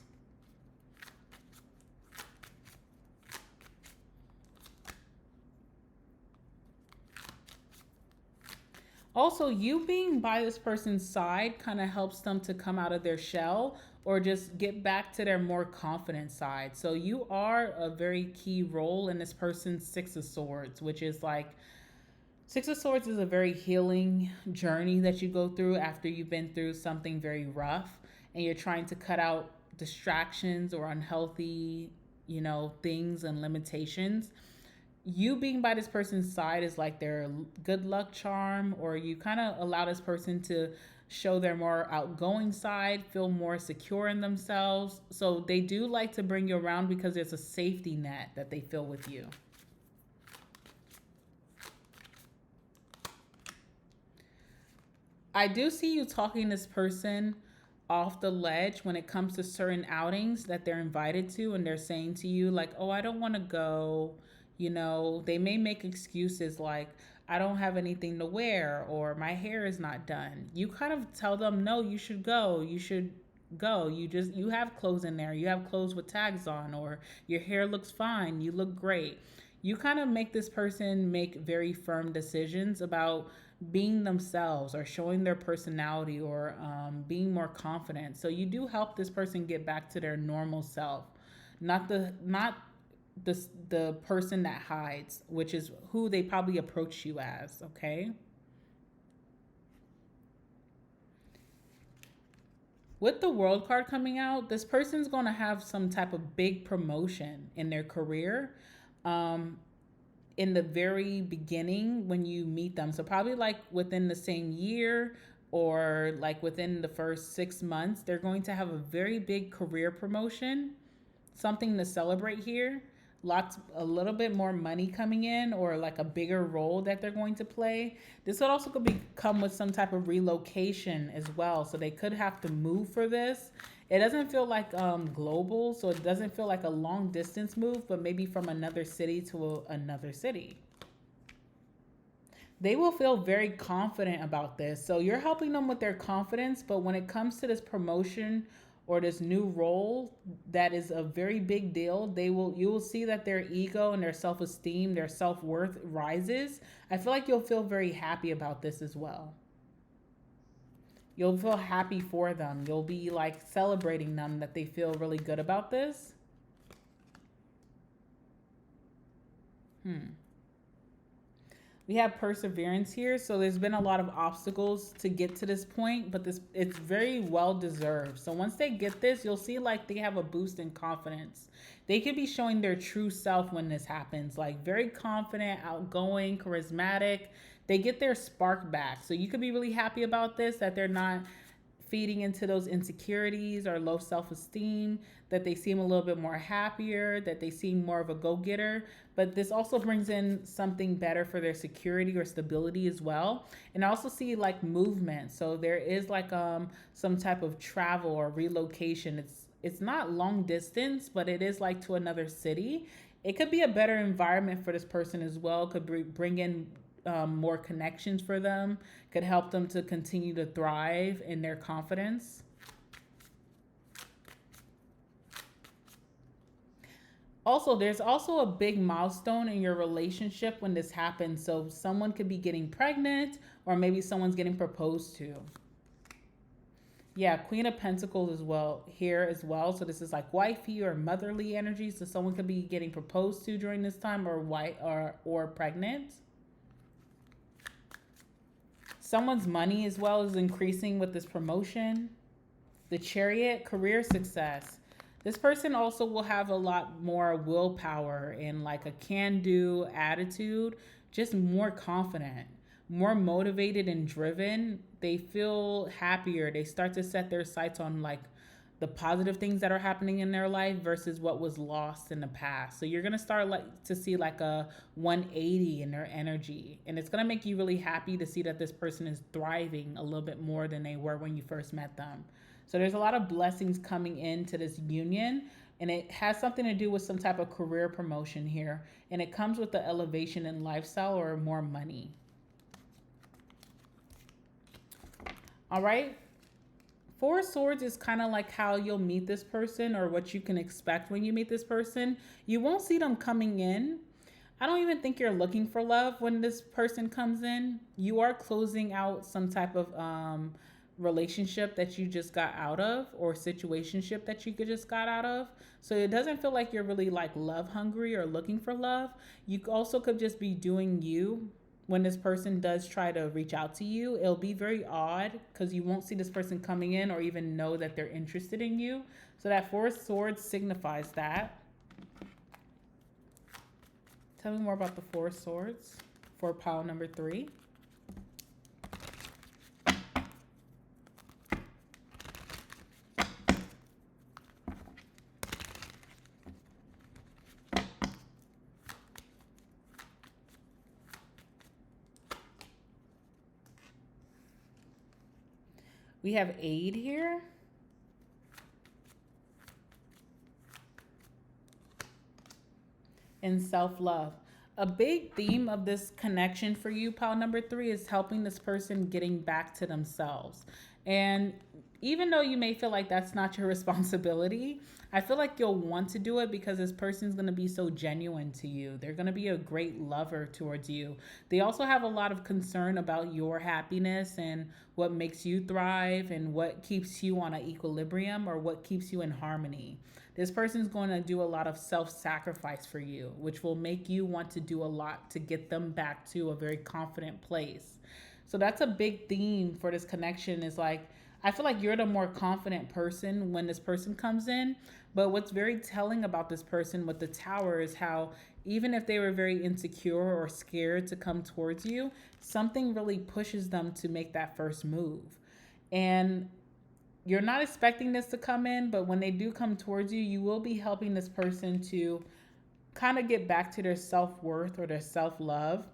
Also, you being by this person's side kind of helps them to come out of their shell, or just get back to their more confident side. So you are a very key role in this person's Six of Swords, which is like, Six of Swords is a very healing journey that you go through after you've been through something very rough, and you're trying to cut out distractions or unhealthy, things and limitations. You being by this person's side is like their good luck charm, or you kind of allow this person to show their more outgoing side, feel more secure in themselves. So they do like to bring you around because there's a safety net that they feel with you. I do see you talking this person off the ledge when it comes to certain outings that they're invited to, and they're saying to you like, oh, I don't want to go. They may make excuses like, I don't have anything to wear, or my hair is not done. You kind of tell them, no, you should go. You should go. You have clothes in there. You have clothes with tags on, or your hair looks fine. You look great. You kind of make this person make very firm decisions about being themselves, or showing their personality, or being more confident. So you do help this person get back to their normal self, not the person that hides, which is who they probably approach you as, okay? With the World card coming out, this person's going to have some type of big promotion in their career. In the very beginning when you meet them. So probably like within the same year, or like within the first 6 months, they're going to have a very big career promotion, something to celebrate here. a little bit more money coming in, or like a bigger role that they're going to play. This would also could come with some type of relocation as well. So they could have to move for this. It doesn't feel like global, so it doesn't feel like a long distance move, but maybe from another city to another city. They will feel very confident about this. So you're helping them with their confidence, but when it comes to this promotion or this new role that is a very big deal, you will see that their ego and their self-esteem, their self-worth rises. I feel like you'll feel very happy about this as well. You'll feel happy for them. You'll be like celebrating them that they feel really good about this. We have perseverance here. So there's been a lot of obstacles to get to this point, but it's very well deserved. So once they get this, you'll see like they have a boost in confidence. They could be showing their true self when this happens, like very confident, outgoing, charismatic. They get their spark back. So you could be really happy about this, that they're not feeding into those insecurities or low self-esteem, that they seem a little bit more happier, that they seem more of a go-getter. But this also brings in something better for their security or stability as well. And I also see like movement. So there is like some type of travel or relocation. It's not long distance, but it is like to another city. It could be a better environment for this person as well. Could bring in more connections for them, could help them to continue to thrive in their confidence. Also, there's also a big milestone in your relationship when this happens. So someone could be getting pregnant, or maybe someone's getting proposed to. Yeah, Queen of Pentacles as well here as well. So this is like wifey or motherly energy. So someone could be getting proposed to during this time, or pregnant. Someone's money as well is increasing with this promotion. The Chariot, career success. This person also will have a lot more willpower and like a can-do attitude, just more confident, more motivated and driven. They feel happier. They start to set their sights on like the positive things that are happening in their life versus what was lost in the past. So you're going to start to see like a 180 in their energy. And it's going to make you really happy to see that this person is thriving a little bit more than they were when you first met them. So there's a lot of blessings coming into this union, and it has something to do with some type of career promotion here. And it comes with the elevation in lifestyle or more money. All right. Four of Swords is kind of like how you'll meet this person, or what you can expect when you meet this person. You won't see them coming in. I don't even think you're looking for love when this person comes in. You are closing out some type of relationship that you just got out of, or situationship that you just got out of. So it doesn't feel like you're really like love hungry or looking for love. You also could just be doing you. When this person does try to reach out to you, it'll be very odd because you won't see this person coming in or even know that they're interested in you. So that Four of Swords signifies that. Tell me more about the Four of Swords for pile number 3. We have aid here. And self-love. A big theme of this connection for you, pile number 3, is helping this person getting back to themselves. And even though you may feel like that's not your responsibility, I feel like you'll want to do it because this person's going to be so genuine to you. They're going to be a great lover towards you. They also have a lot of concern about your happiness and what makes you thrive and what keeps you on an equilibrium, or what keeps you in harmony. This person's going to do a lot of self-sacrifice for you, which will make you want to do a lot to get them back to a very confident place. So that's a big theme for this connection, is like, I feel like you're the more confident person when this person comes in. But what's very telling about this person with the Tower is how even if they were very insecure or scared to come towards you, something really pushes them to make that first move. And you're not expecting this to come in, but when they do come towards you, you will be helping this person to kind of get back to their self-worth or their self-love.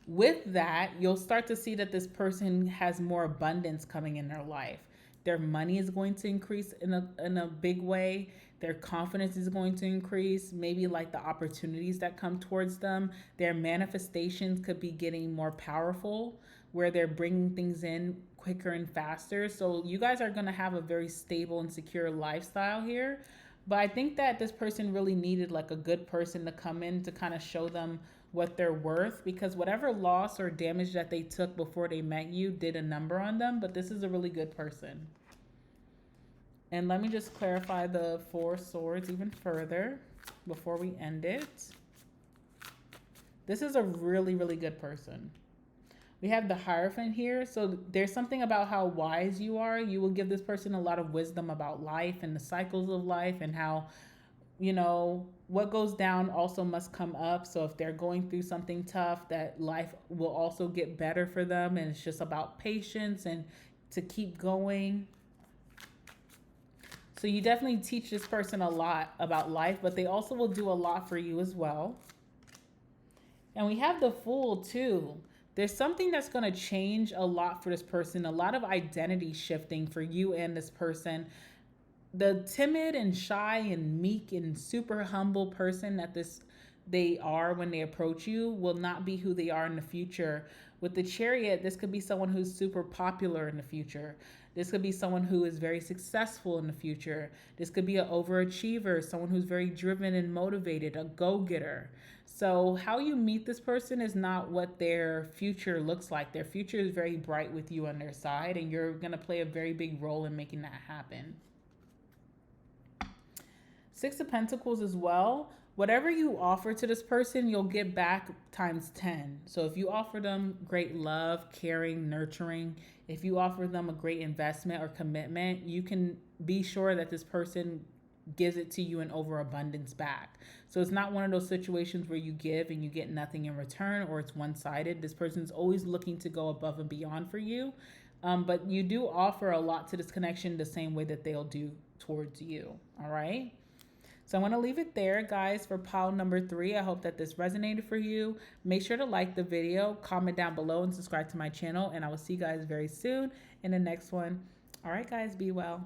With that, you'll start to see that this person has more abundance coming in their life. Their money is going to increase in a big way. Their confidence is going to increase. Maybe like the opportunities that come towards them, their manifestations could be getting more powerful, where they're bringing things in quicker and faster. So you guys are going to have a very stable and secure lifestyle here. But I think that this person really needed like a good person to come in to kind of show them what they're worth, because whatever loss or damage that they took before they met you did a number on them. But this is a really good person. And let me just clarify the Four Swords even further before we end it. This is a really, really good person. We have the Hierophant here. So there's something about how wise you are. You will give this person a lot of wisdom about life and the cycles of life, and how, you know, what goes down also must come up. So if they're going through something tough, that life will also get better for them. And it's just about patience and to keep going. So you definitely teach this person a lot about life, but they also will do a lot for you as well. And we have the Fool too. There's something that's going to change a lot for this person, a lot of identity shifting for you and this person. The timid and shy and meek and super humble person that they are when they approach you will not be who they are in the future. With the Chariot, this could be someone who's super popular in the future. This could be someone who is very successful in the future. This could be an overachiever, someone who's very driven and motivated, a go-getter. So how you meet this person is not what their future looks like. Their future is very bright with you on their side, and you're going to play a very big role in making that happen. Six of Pentacles as well. Whatever you offer to this person, you'll get back times 10. So if you offer them great love, caring, nurturing, if you offer them a great investment or commitment, you can be sure that this person gives it to you in overabundance back. So it's not one of those situations where you give and you get nothing in return, or it's one-sided. This person's always looking to go above and beyond for you. But you do offer a lot to this connection the same way that they'll do towards you. All right. So I'm going to leave it there, guys, for pile number 3. I hope that this resonated for you. Make sure to like the video, comment down below, and subscribe to my channel. And I will see you guys very soon in the next one. All right, guys, be well.